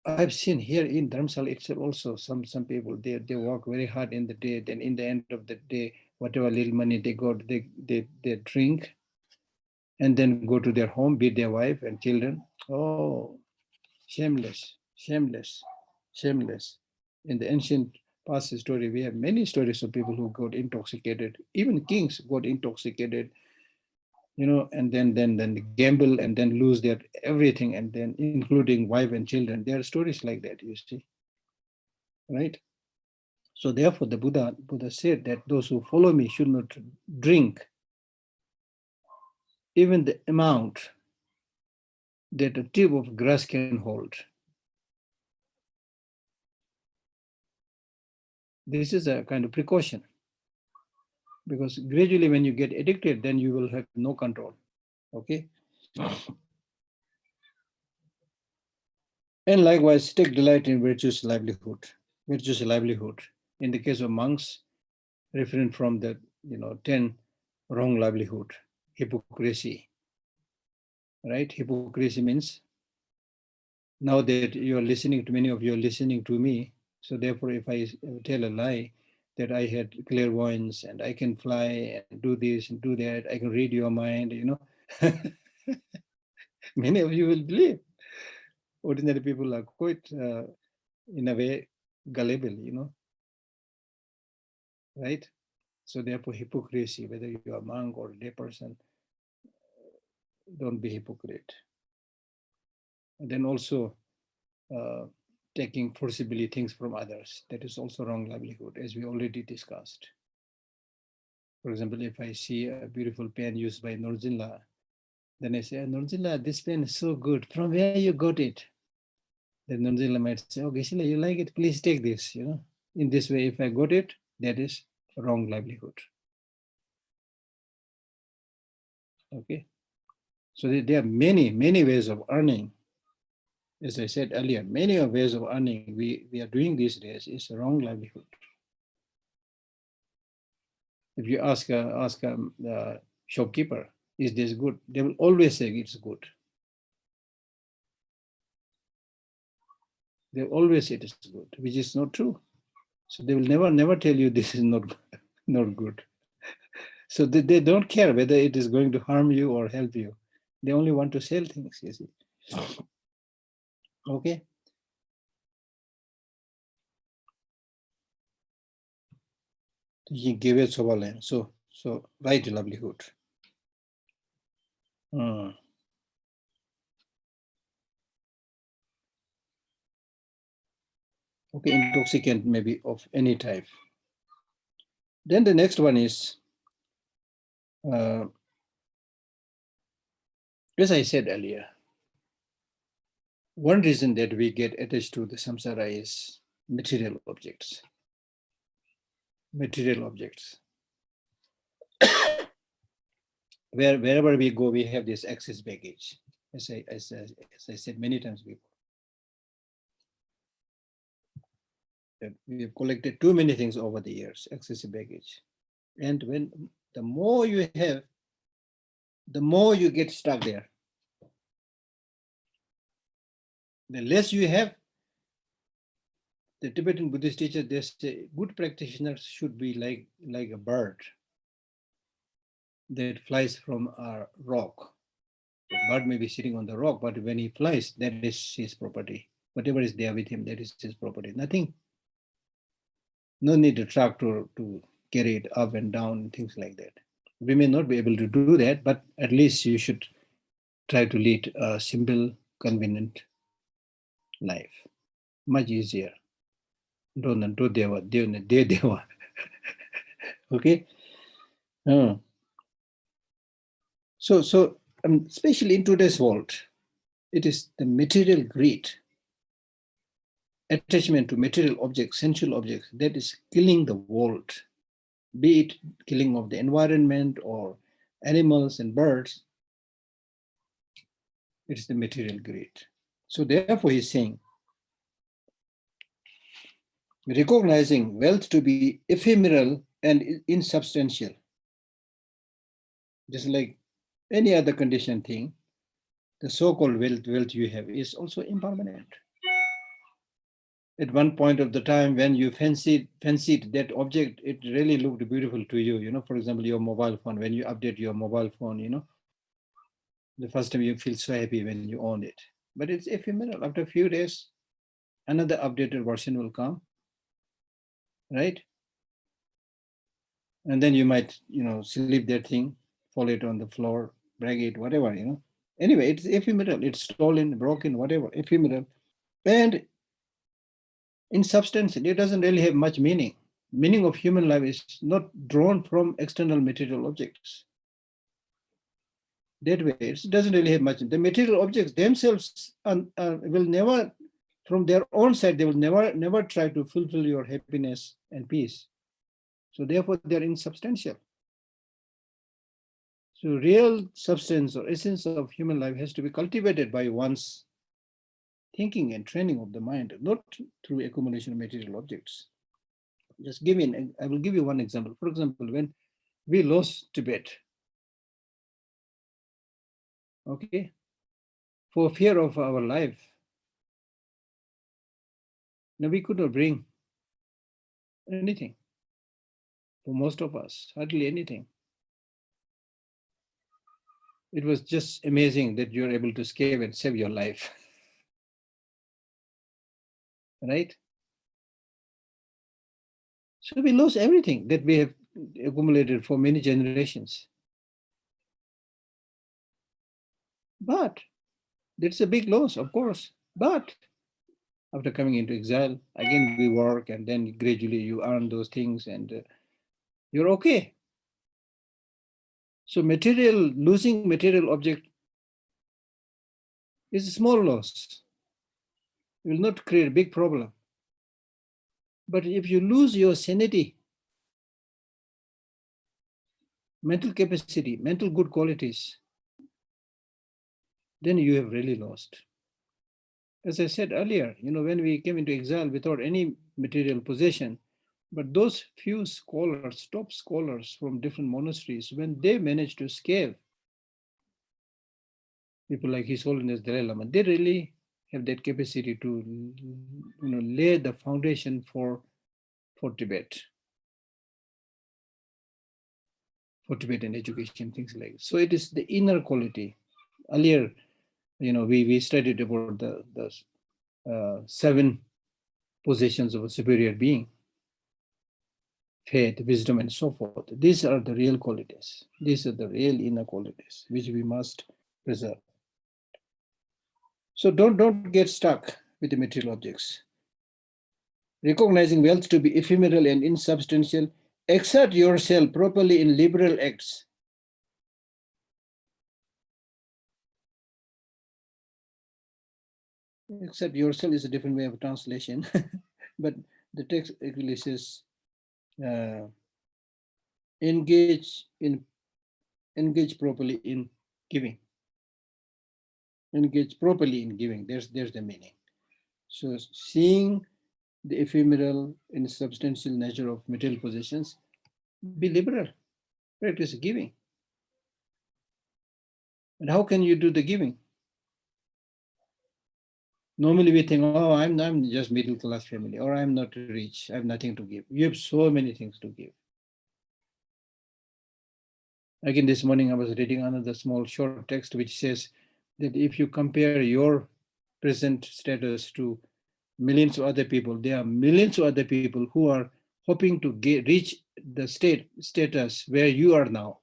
I've seen here in Dharamsala itself also some people, they work very hard in the day, then in the end of the day, whatever little money they got, they drink and then go to their home, beat their wife and children. Oh, shameless, shameless, shameless. In the ancient past story, we have many stories of people who got intoxicated. Even kings got intoxicated, and then gamble and then lose their everything, and then including wife and children. There are stories like that, you see, right? So therefore, the Buddha said that those who follow me should not drink even the amount that a tube of grass can hold. This is a kind of precaution, because gradually when you get addicted, then you will have no control. Okay. And likewise, take delight in virtuous livelihood. Virtuous livelihood. In the case of monks, refrain from the 10 wrong livelihood. Hypocrisy. Right? Hypocrisy means, now that you are listening to, many of you are listening to me, so therefore if I tell a lie that I had clairvoyance and I can fly and do this and do that, I can read your mind, many of you will believe. Ordinary people are quite, in a way, gullible, right? So therefore, hypocrisy, whether you are a monk or a lay person, don't be hypocrite. And then also, uh, taking forcibly things from others, that is also wrong livelihood, as we already discussed. For example, if I see a beautiful pen used by Nagarjuna, then I say, Nagarjuna, this pen is so good. From where you got it? Then Nagarjuna might say, oh, Geshe, you like it? Please take this. In this way, if I got it, that is wrong livelihood. Okay. So there are many ways of earning. As I said earlier, many ways of earning we are doing these days is a wrong livelihood. If you ask a shopkeeper, is this good? They will always say it's good. They always say it's good, which is not true. So they will never tell you this is not good. So they don't care whether it is going to harm you or help you. They only want to sell things, you see. Okay. He gave it so right livelihood. Okay, intoxicant maybe of any type. Then the next one is, as I said earlier, one reason that we get attached to the samsara is material objects. Material objects. Wherever we go, we have this excess baggage, as I said many times before. That we have collected too many things over the years, excessive baggage. And when the more you have, the more you get stuck there. The less you have, the Tibetan Buddhist teacher, they say good practitioners should be like a bird that flies from a rock. The bird may be sitting on the rock, but when he flies, that is his property. Whatever is there with him, that is his property. Nothing. No need a tractor to carry it up and down, things like that. We may not be able to do that, but at least you should try to lead a simple, convenient life. Much easier. Okay? So especially in today's world, it is the material greed, attachment to material objects, sensual objects, that is killing the world, be it killing of the environment or animals and birds. It's the material greed. So therefore he's saying, recognizing wealth to be ephemeral and insubstantial, just like any other conditioned thing, the so-called wealth you have is also impermanent. At one point of the time when you fancied that object, it really looked beautiful to you. For example, your mobile phone, when you update your mobile phone, the first time you feel so happy when you own it. But it's ephemeral. After a few days, another updated version will come, right? And then you might, sleep that thing, fall it on the floor, break it, whatever. Anyway, it's ephemeral. It's stolen, broken, whatever, ephemeral. And in substance, it doesn't really have much meaning. Meaning of human life is not drawn from external material objects. That way, it doesn't really have much. The material objects themselves will never, from their own side, they will never try to fulfill your happiness and peace. So therefore, they're insubstantial. So real substance or essence of human life has to be cultivated by one's thinking and training of the mind, not through accumulation of material objects. I will give you one example. For example, when we lost Tibet, okay, for fear of our life, now we could not bring anything for most of us, hardly anything. It was just amazing that you're able to escape and save your life, right? So we lost everything that we have accumulated for many generations. But that's a big loss, of course. But after coming into exile, again we work, and then gradually you earn those things, and you're okay. So losing material object is a small loss. It will not create a big problem. But if you lose your sanity, mental capacity, mental good qualities, then you have really lost. As I said earlier, when we came into exile without any material possession, but those few scholars, top scholars from different monasteries, when they managed to escape, people like His Holiness Dalai Lama, they really have that capacity to lay the foundation for Tibet, for Tibetan education, things like that. So it is the inner quality. Earlier, we studied about the 7 possessions of a superior being: faith, wisdom, and so forth. These are the real qualities. These are the real inner qualities which we must preserve. So don't get stuck with the material objects. Recognizing wealth to be ephemeral and insubstantial, exert yourself properly in liberal acts. Exert yourself is a different way of translation, but the text actually says engage properly in giving. Engage properly in giving. There's the meaning. So seeing the ephemeral and substantial nature of material possessions, be liberal, practice giving. And how can you do the giving? Normally we think, oh, I'm just middle class family, or I'm not rich, I have nothing to give. You have so many things to give. Again, this morning I was reading another small short text which says that if you compare your present status to millions of other people, there are millions of other people who are hoping to reach the status where you are now.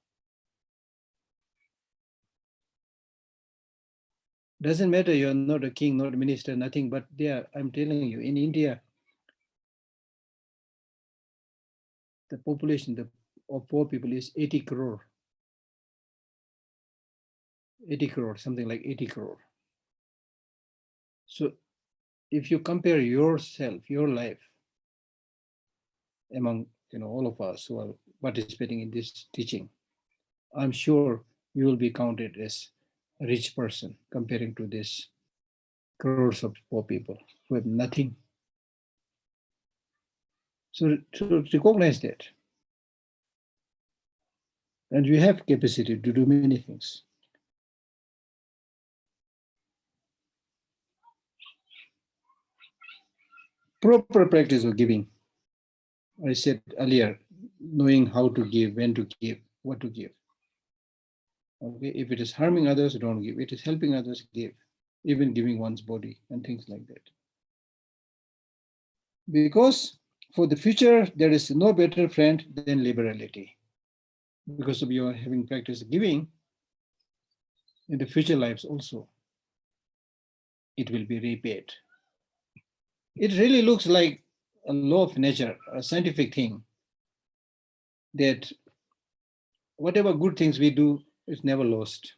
Doesn't matter, you're not a king, not a minister, nothing, but there, I'm telling you, in India, the population of poor people is 80 crore. 80 crore, something like 80 crore. So if you compare yourself, your life, among all of us who are participating in this teaching, I'm sure you will be counted as a rich person comparing to this crores of poor people who have nothing. So to recognize that, and you have capacity to do many things. Proper practice of giving. I said earlier, knowing how to give, when to give, what to give. Okay, if it is harming others, don't give. It is helping others, give. Even giving one's body and things like that. Because for the future, there is no better friend than liberality. Because of your having practiced giving, in the future lives also, it will be repaid. It really looks like a law of nature, a scientific thing, that whatever good things we do is never lost.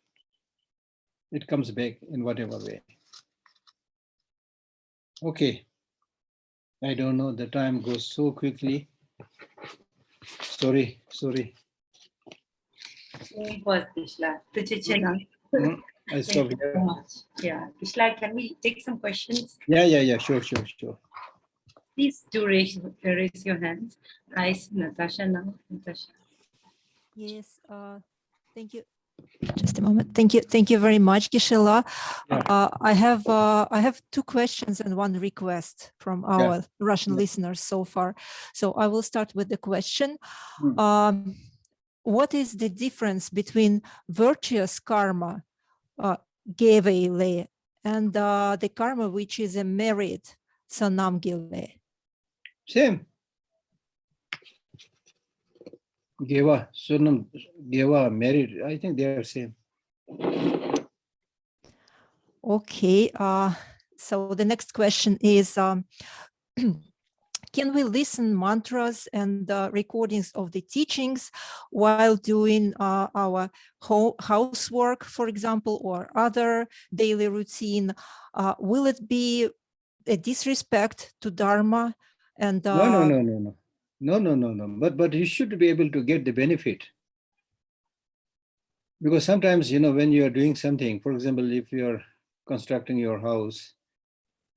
It comes back in whatever way. Okay, I don't know, the time goes so quickly. Sorry. Was Kishla. I stop Thank you so here. much. Yeah, Kishla, can we take some questions? Yeah, sure. Please do raise your hands. I see Natasha now. Natasha. Yes, thank you. Just a moment. Thank you very much, Geshe. I have two questions and one request from our Russian listeners so far. So I will start with the question. What is the difference between virtuous karma, gevele, and the karma which is a merit, sanamgile? Same. Geva, Sunam, Geva, married. I think they are same. Okay. So the next question is, can we listen mantras and recordings of the teachings while doing our housework, for example, or other daily routine? Will it be a disrespect to Dharma? And No. But you should be able to get the benefit. Because sometimes, when you are doing something, for example, if you're constructing your house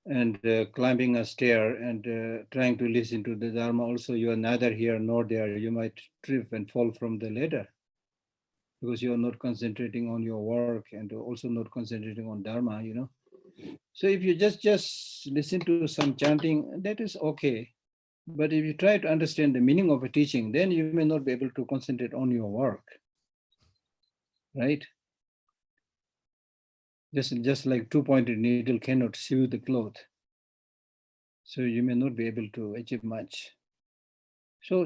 and climbing a stair and trying to listen to the Dharma, also you are neither here nor there. You might trip and fall from the ladder because you are not concentrating on your work and also not concentrating on Dharma, So if you just listen to some chanting, that is okay. But if you try to understand the meaning of a teaching, then you may not be able to concentrate on your work, right? Just like two-pointed needle cannot sew the cloth. So you may not be able to achieve much. So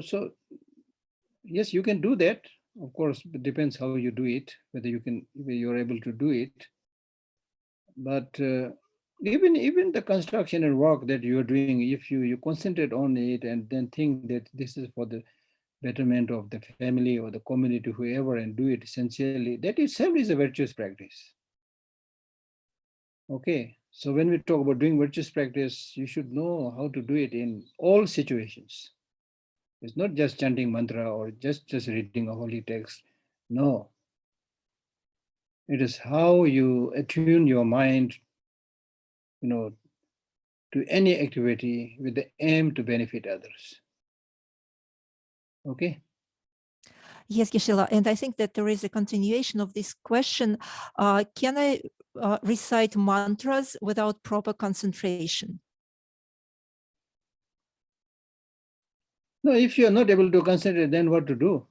yes, you can do that. Of course, it depends how you do it, whether you're able to do it. But even the construction and work that you're doing, if you concentrate on it and then think that this is for the betterment of the family or the community, whoever, and do it sincerely, that itself is a virtuous practice. Okay, so when we talk about doing virtuous practice, you should know how to do it in all situations. It's not just chanting mantra or just reading a holy text. No. It is how you attune your mind, to any activity with the aim to benefit others. Okay? yes, Geshe, and I think that there is a continuation of this question. Can I recite mantras without proper concentration? No, if you're not able to concentrate, then what to do?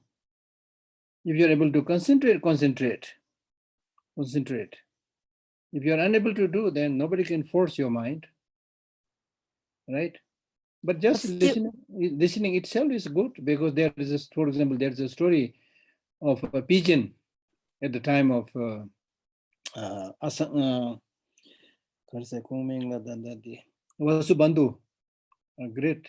If you're able to concentrate. If you're unable to do, then nobody can force your mind, right? But just listening itself is good, because there is, for example, there's a story of a pigeon at the time of Vasubandhu, a great,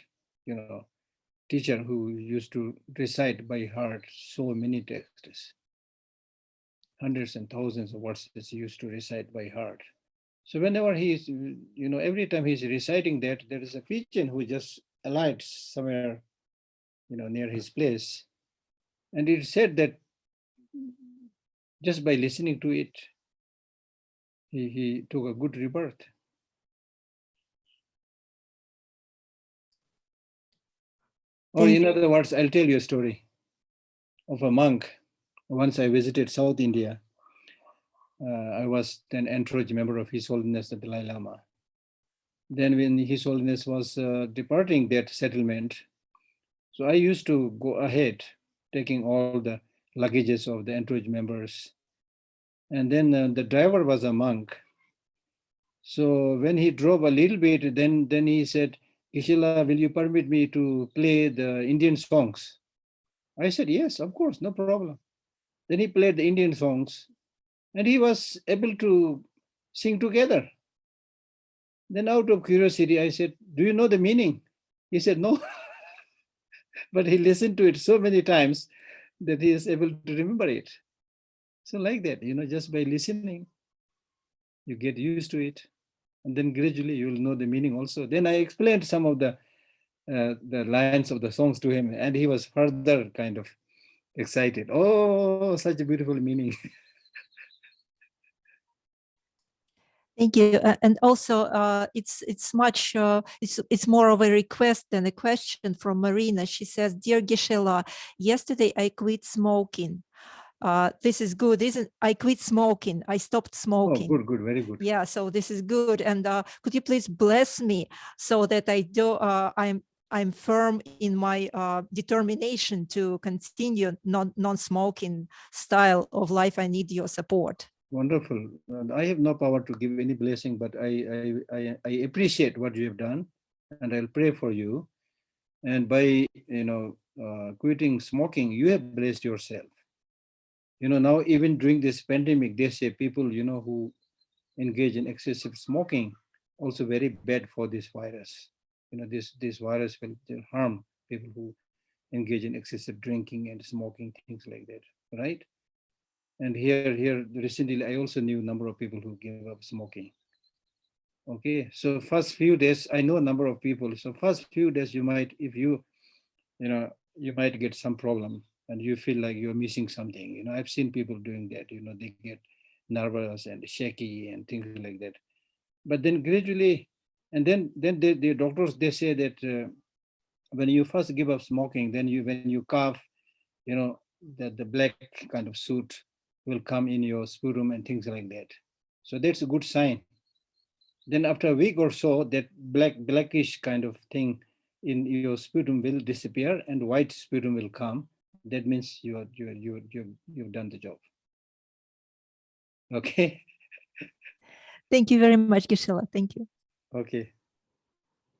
teacher who used to recite by heart so many texts. hundreds and thousands of verses he used to recite by heart. So whenever he's, every time he's reciting that, there is a pigeon who just alights somewhere, near his place. And it said that just by listening to it, he took a good rebirth. Or in other words, I'll tell you a story of a monk. Once I visited South India. I was then entourage member of His Holiness the Dalai Lama. Then when His Holiness was departing that settlement, so I used to go ahead, taking all the luggages of the entourage members. And then the driver was a monk. So when he drove a little bit, then he said, Gishela, will you permit me to play the Indian songs? I said, yes, of course, no problem. Then he played the Indian songs and he was able to sing together. Then out of curiosity, I said, do you know the meaning? He said, no. But he listened to it so many times that he is able to remember it. So like that, just by listening, you get used to it. And then gradually you will know the meaning also. Then I explained some of the lines of the songs to him, and he was further kind of excited. Oh, such a beautiful meaning. Thank you. And also, it's much. It's more of a request than a question from Marina. She says, "Dear Geshe, yesterday I quit smoking. This is good, isn't? I quit smoking. I stopped smoking. Oh, good, very good. Yeah, so this is good. And could you please bless me so that I do? I'm firm in my determination to continue non-smoking style of life. I need your support." Wonderful. I have no power to give any blessing, but I appreciate what you have done, and I'll pray for you. And by quitting smoking, you have blessed yourself. Now even during this pandemic, they say people who engage in excessive smoking also very bad for this virus. This virus will harm people who engage in excessive drinking and smoking, things like that, right? And here recently, I also knew a number of people who gave up smoking. Okay, so first few days, I know a number of people. So first few days, you might, if you might get some problem and you feel like you're missing something. I've seen people doing that. They get nervous and shaky and things like that. But then gradually, and then the doctors, they say that when you first give up smoking, then when you cough, that the black kind of soot will come in your sputum and things like that. So that's a good sign. Then after a week or so, that blackish kind of thing in your sputum will disappear and white sputum will come. That means you've done the job. Okay. Thank you very much, Geshe. Thank you. Okay.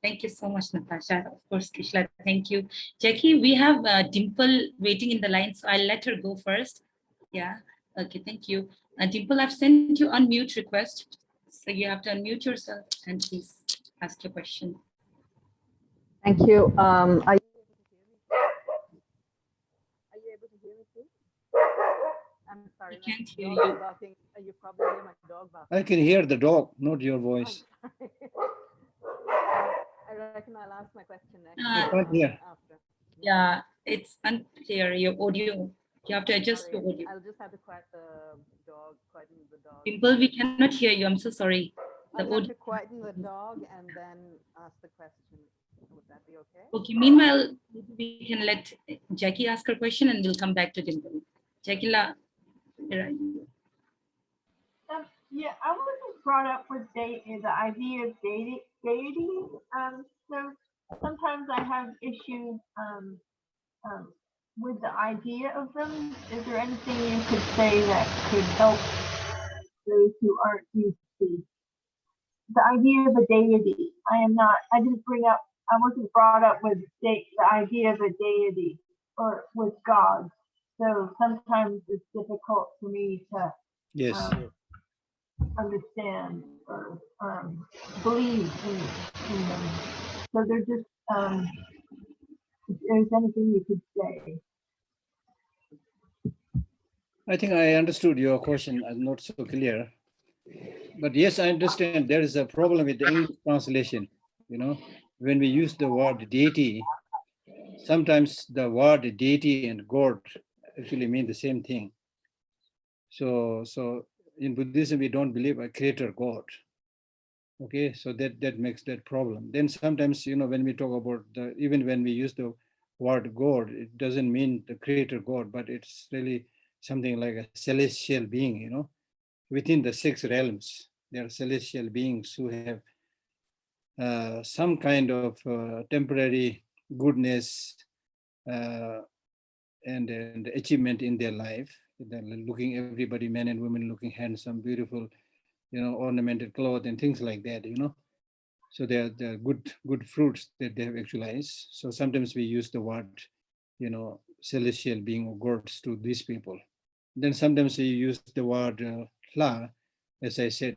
Thank you so much, Natasha. Of course, Kishla, thank you. Jackie, we have Dimple waiting in the line, so I'll let her go first. Yeah, okay, thank you. Dimple, I've sent you unmute request. So you have to unmute yourself and please ask your question. Thank you. Are you able to hear me too? I'm sorry. I can't hear you. Barking. You probably hear my dog barking. I can hear the dog, not your voice. I reckon I'll ask my question next. I can't hear. After. Yeah, it's unclear, your audio. You have to adjust your audio. I'll just have to quieten the dog. Dimple, we cannot hear you. I'm so sorry. I'll have to quieten the dog and then ask the question. Would that be okay? Okay, meanwhile, we can let Jackie ask her question and we'll come back to Dimple. Jackie, where are you? Yeah, I wasn't brought up with the idea of deity. So sometimes I have issues with the idea of them. Is there anything you could say that could help those who aren't used to the idea of a deity? I wasn't brought up with the idea of a deity or with God. So sometimes it's difficult for me to understand or believe in them. So they're just, if there's anything you could say. I think I understood your question. I'm not so clear. But yes, I understand there is a problem with the English translation. You know, when we use the word deity, sometimes the word deity and God actually mean the same thing. So in Buddhism, we don't believe a creator God. Okay, so that makes that problem. Then sometimes, when we talk about even when we use the word God, it doesn't mean the creator God, but it's really something like a celestial being, within the 6 realms. There are celestial beings who have some kind of temporary goodness uh, and achievement in their life. They're looking, everybody, men and women, looking handsome, beautiful, ornamented clothes and things like that. So they're good fruits that they have actualized. So sometimes we use the word, celestial being or gods to these people. Then sometimes we use the word la, as I said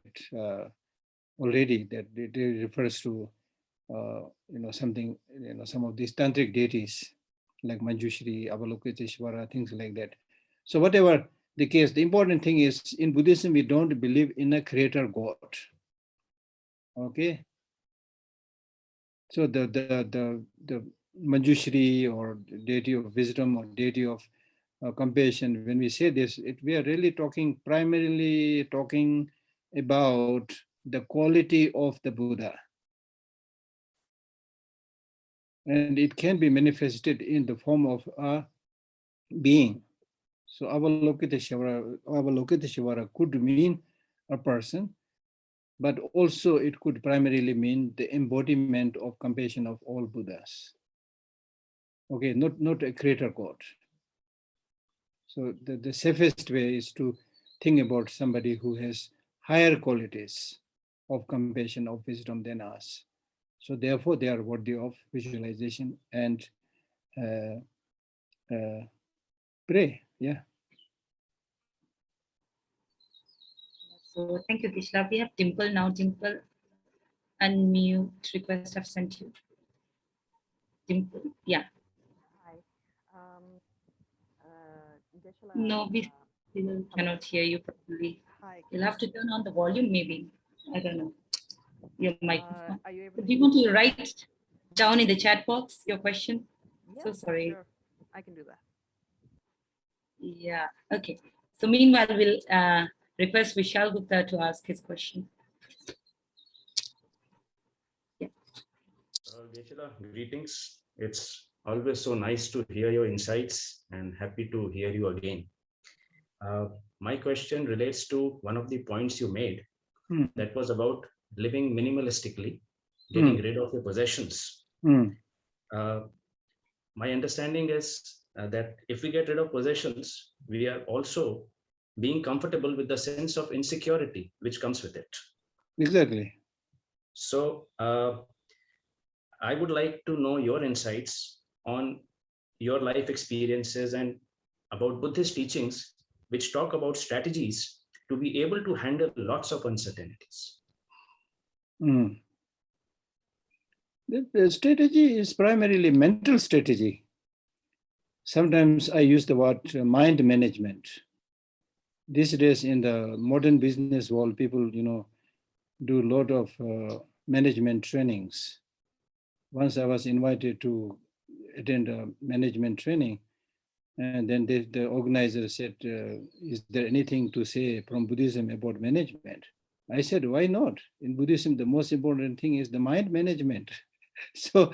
already, that it refers to something, some of these tantric deities like Manjushri, Avalokiteshvara, things like that. So whatever the case, the important thing is in Buddhism, we don't believe in a creator God. Okay. So the Manjushri or deity of wisdom or deity of compassion, when we say this, we are really primarily talking about the quality of the Buddha. And it can be manifested in the form of a being. So Avalokiteshvara could mean a person, but also it could primarily mean the embodiment of compassion of all Buddhas. Okay, not a creator God. So the safest way is to think about somebody who has higher qualities of compassion, of wisdom than us. So therefore, they are worthy of visualization and pray. Yeah. So thank you, Kishla. We have Dimple now. Dimple, unmute request I've sent you. Dimple, yeah. Hi. Geshe No, we still cannot hear you properly. Hi. You'll have to turn on the volume, maybe. I don't know. Your microphone. Are you able to Do you hear want me? to write down in the chat box your question? Yeah, So sorry. sure. I can do that. Yeah. Okay. So meanwhile, we'll request Vishal Gupta to ask his question. Yeah. Geshe, greetings. It's always so nice to hear your insights and happy to hear you again. My question relates to one of the points you made that was about living minimalistically, getting rid of your possessions. My understanding is that if we get rid of possessions, we are also being comfortable with the sense of insecurity which comes with it. Exactly. So I would like to know your insights on your life experiences and about Buddhist teachings, which talk about strategies to be able to handle lots of uncertainties. The strategy is primarily mental strategy. Sometimes I use the word mind management. These days in the modern business world, people, do a lot of management trainings. Once I was invited to attend a management training, and then the organizer said, is there anything to say from Buddhism about management? I said, why not? In Buddhism, the most important thing is the mind management. So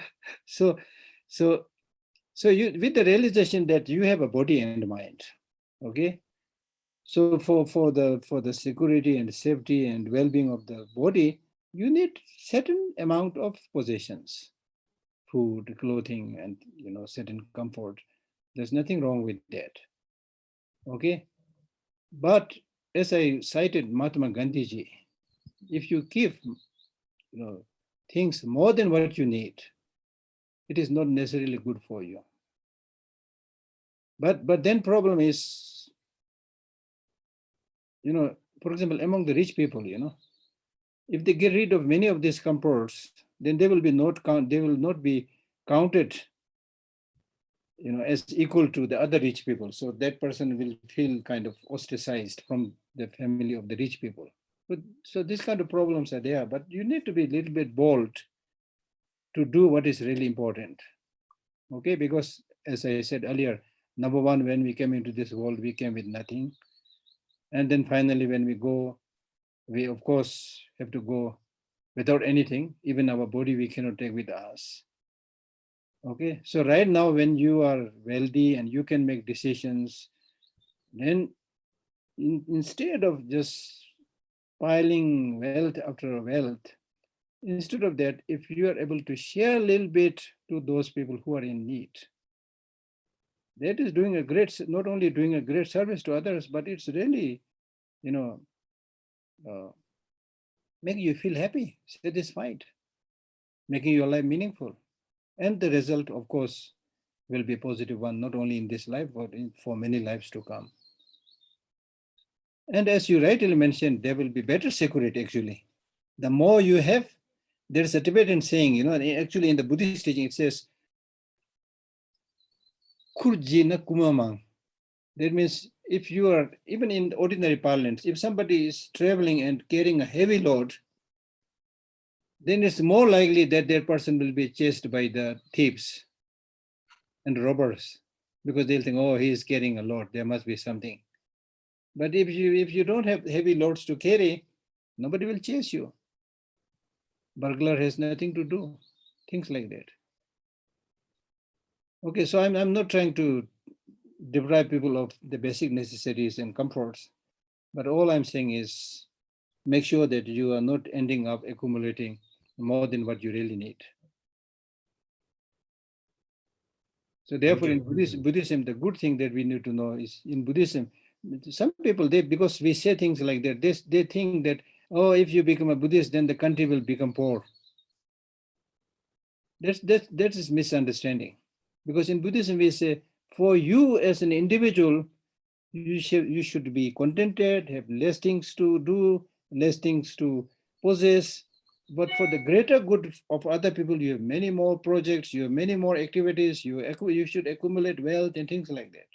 you, with the realization that you have a body and mind, okay? So for the security and safety and well-being of the body, you need certain amount of possessions, food, clothing, and certain comfort. There's nothing wrong with that. Okay, but as I cited Mahatma Gandhiji, if you give things more than what you need, it is not necessarily good for you. But then problem is, for example, among the rich people, if they get rid of many of these comforts, then they will not be counted as equal to the other rich people. So that person will feel kind of ostracized from the family of the rich people. But so these kind of problems are there, but you need to be a little bit bold to do what is really important. Okay, because as I said earlier, number one, when we came into this world, we came with nothing. And then finally, when we go, we of course have to go without anything. Even our body, we cannot take with us. Okay, so right now, when you are wealthy and you can make decisions, then instead of just piling wealth after wealth, instead of that, if you are able to share a little bit to those people who are in need, that is doing a great, not only doing a great service to others, but it's really, making you feel happy, satisfied, making your life meaningful. And the result, of course, will be a positive one, not only in this life, but for many lives to come. And as you rightly mentioned, there will be better security actually. The more you have, there's a Tibetan saying, actually in the Buddhist teaching, it says, Kurji na kumamang. That means if you are, even in ordinary parlance, if somebody is traveling and carrying a heavy load, then it's more likely that that person will be chased by the thieves and robbers, because they'll think, oh, he is carrying a load, there must be something. But if you don't have heavy loads to carry, nobody will chase you. Burglar has nothing to do, things like that. Okay, so I'm not trying to deprive people of the basic necessities and comforts, but all I'm saying is make sure that you are not ending up accumulating more than what you really need. So therefore, in Buddhism, the good thing that we need to know is in Buddhism, some people, because we say things like that, they think that, oh, if you become a Buddhist, then the country will become poor. That is misunderstanding. Because in Buddhism, we say, for you as an individual, you should be contented, have less things to do, less things to possess. But for the greater good of other people, you have many more projects, you have many more activities, you should accumulate wealth and things like that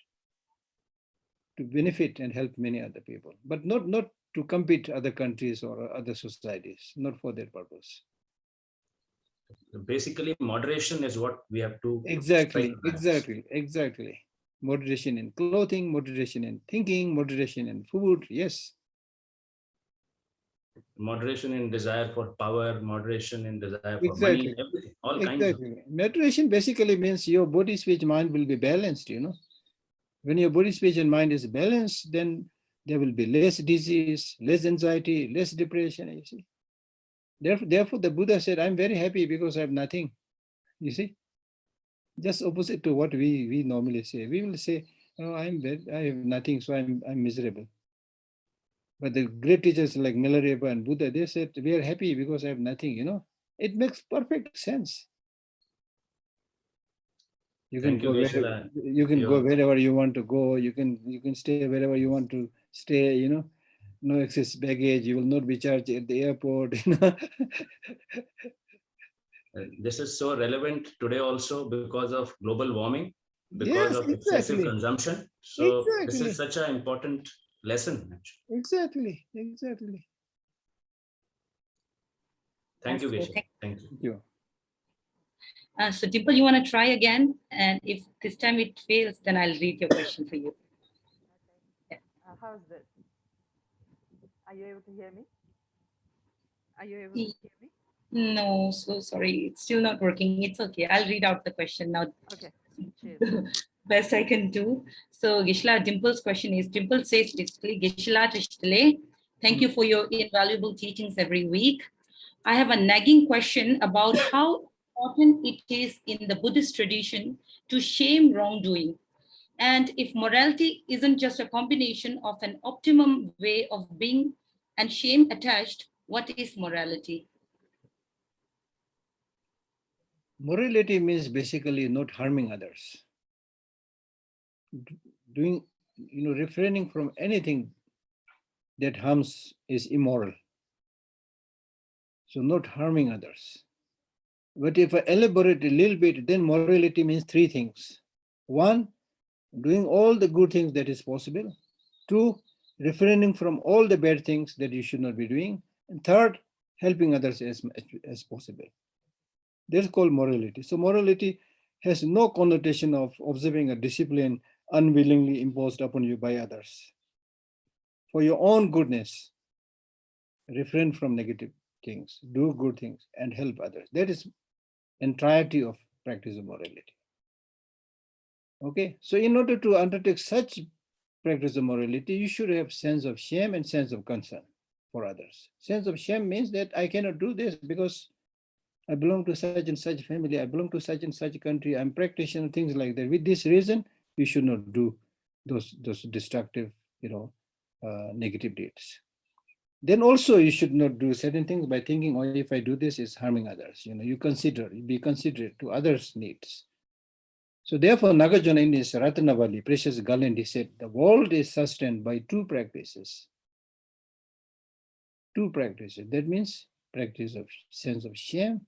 to benefit and help many other people, but not to compete other countries or other societies, not for that purpose. Basically, moderation is what we have to Exactly. strike. Moderation in clothing, moderation in thinking, moderation in food. Yes. Moderation in desire for power, moderation in desire for money, Exactly. everything, all kinds of. Exactly. Moderation basically means your body, speech, mind will be balanced. When your body, speech, and mind is balanced, then there will be less disease, less anxiety, less depression. You see. Therefore, the Buddha said, "I'm very happy because I have nothing." You see. Just opposite to what we normally say. We will say, "Oh, I have nothing, so I'm miserable." But the great teachers like Milarepa and Buddha, they said, "We are happy because I have nothing." It makes perfect sense. You can Thank you, go Geshe. go wherever you want to go. You can stay wherever you want to stay. No excess baggage. You will not be charged at the airport. This is so relevant today also because of global warming, because Yes, of excessive exactly. consumption. So this is Exactly. such an important lesson. Exactly. Thank you, So Geshe. Thank you. Thank you. So Dimple, you want to try again? And if this time it fails, then I'll read your question for you. Okay. How's this? Are you able to hear me? Are you able to hear me? No, so sorry. It's still not working. It's okay. I'll read out the question now. Okay. Cheers. Best I can do. So Gishla, Dimple's question is, Dimple says basically, Gishla Tishtale, thank you for your invaluable teachings every week. I have a nagging question about how important it is in the Buddhist tradition to shame wrongdoing. And if morality isn't just a combination of an optimum way of being and shame attached, what is morality? Morality means basically not harming others. Doing, refraining from anything that harms is immoral. So not harming others. But if I elaborate a little bit, then morality means three things. One, doing all the good things that is possible. Two, refraining from all the bad things that you should not be doing. And third, helping others as much as possible. That's called morality. So morality has no connotation of observing a discipline unwillingly imposed upon you by others. For your own goodness, refrain from negative things, do good things, and help others. That is entirety of practice of morality. Okay, so in order to undertake such practice of morality, you should have sense of shame and sense of concern for others. Sense of shame means that I cannot do this because I belong to such and such family, I belong to such and such country, I'm practicing things like that. With this reason, you should not do those destructive, negative deeds. Then also you should not do certain things by thinking, oh, if I do this, it's harming others. You be considerate to others' needs. So therefore, Nagarjuna in his Ratnavali, precious garland, he said, the world is sustained by two practices. Two practices. That means practice of sense of shame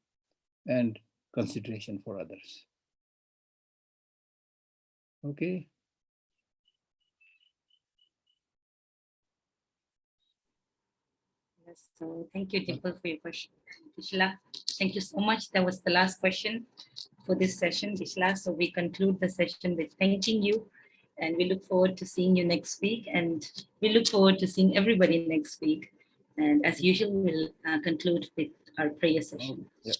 and consideration for others. Okay. Yes, so thank you, Dimple, for your question. Geshe, thank you so much. That was the last question for this session, Geshe. So we conclude the session with thanking you, and we look forward to seeing you next week, and we look forward to seeing everybody next week. And as usual, we'll conclude with our prayer session. Yeah.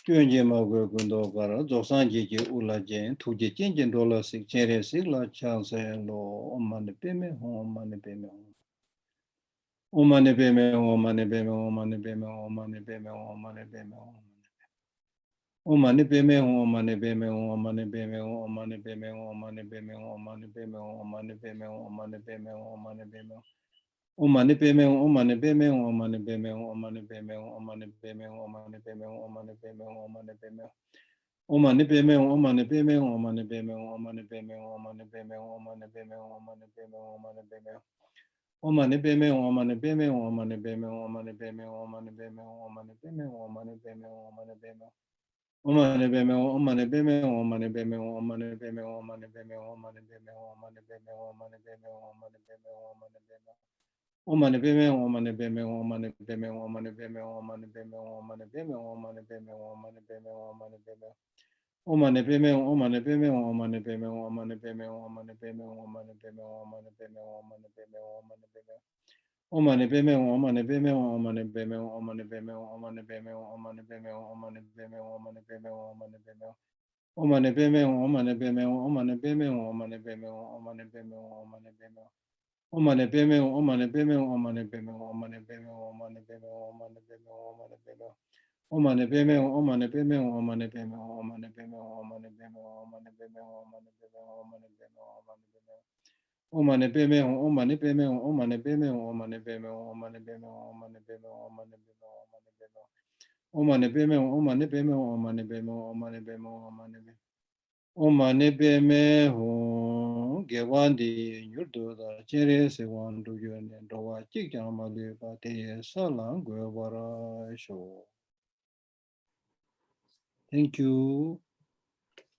Kyunje magwe gundo kara, zosan jeje ula jen, tuje jen dola sik, chere sik la chanse lo, omane peme hon, omane peme hon. Omane peme hon, omane peme hon, omane peme hon, omane peme hon, omane peme hon. Omane peme hon, omane peme hon, omane peme hon, omane peme hon, omane peme hon, omane peme hon, omane peme hon, omane peme hon, omane peme hon. Omane peme hon, omane peme hon, omane peme hon, omane peme hon, omane peme hon, omane peme hon, omane peme hon, omane peme hon. Omane peme hon, omane peme hon, omane peme hon, omane peme hon, omane peme hon, omane peme hon, omane peme hon, omane peme hon. Omane peme hon, omane peme hon, omane peme hon, omane peme hon, omane peme hon, omane peme hon, omane peme hon, omane peme hon. Omane peme hon, omane peme hon, omane peme hon, omane peme hon, omane peme hon, omane peme hon, omane peme hon, omane peme hon, omane peme hon, omane peme hon. Omane peme hon, omane peme hon, omane peme hon, omane peme hon, omane peme hon, omane peme hon, omane peme hon, omane peme hon, omane peme hon. Omane peme hon, omane peme hon, omane peme hon, omane peme hon, omane peme hon, omane peme hon, omane peme hon, omane peme hon, omane peme hon. Omane peme hon, omane peme hon, omane peme hon, omane peme hon, omane peme hon, omane peme hon, omane peme hon, omane peme hon, omane peme hon. Omane peme hon, omane peme hon, omane peme hon, omane peme hon, omane peme hon, omane peme hon. Omane peme hon, omane peme hon, omane peme hon, omane peme hon, omane peme hon, omane peme hon, omane peme hon. Omane peme hon, omane peme hon, omane peme hon, omane peme hon, omane peme hon, omane peme hon, omane peme hon, omane peme hon, omane peme hon. Omane peme hon, omane peme hon, omane peme hon, omane peme hon, omane peme hon, omane peme hon, omane peme hon, omane peme hon. Omane peme hon, omane peme hon, omane peme hon, omane peme hon, omane peme. Omane peme hon, gewandi nyurdo da chere se wandu yone dowa chikya mali ba te salang gwe bara sho. Thank you.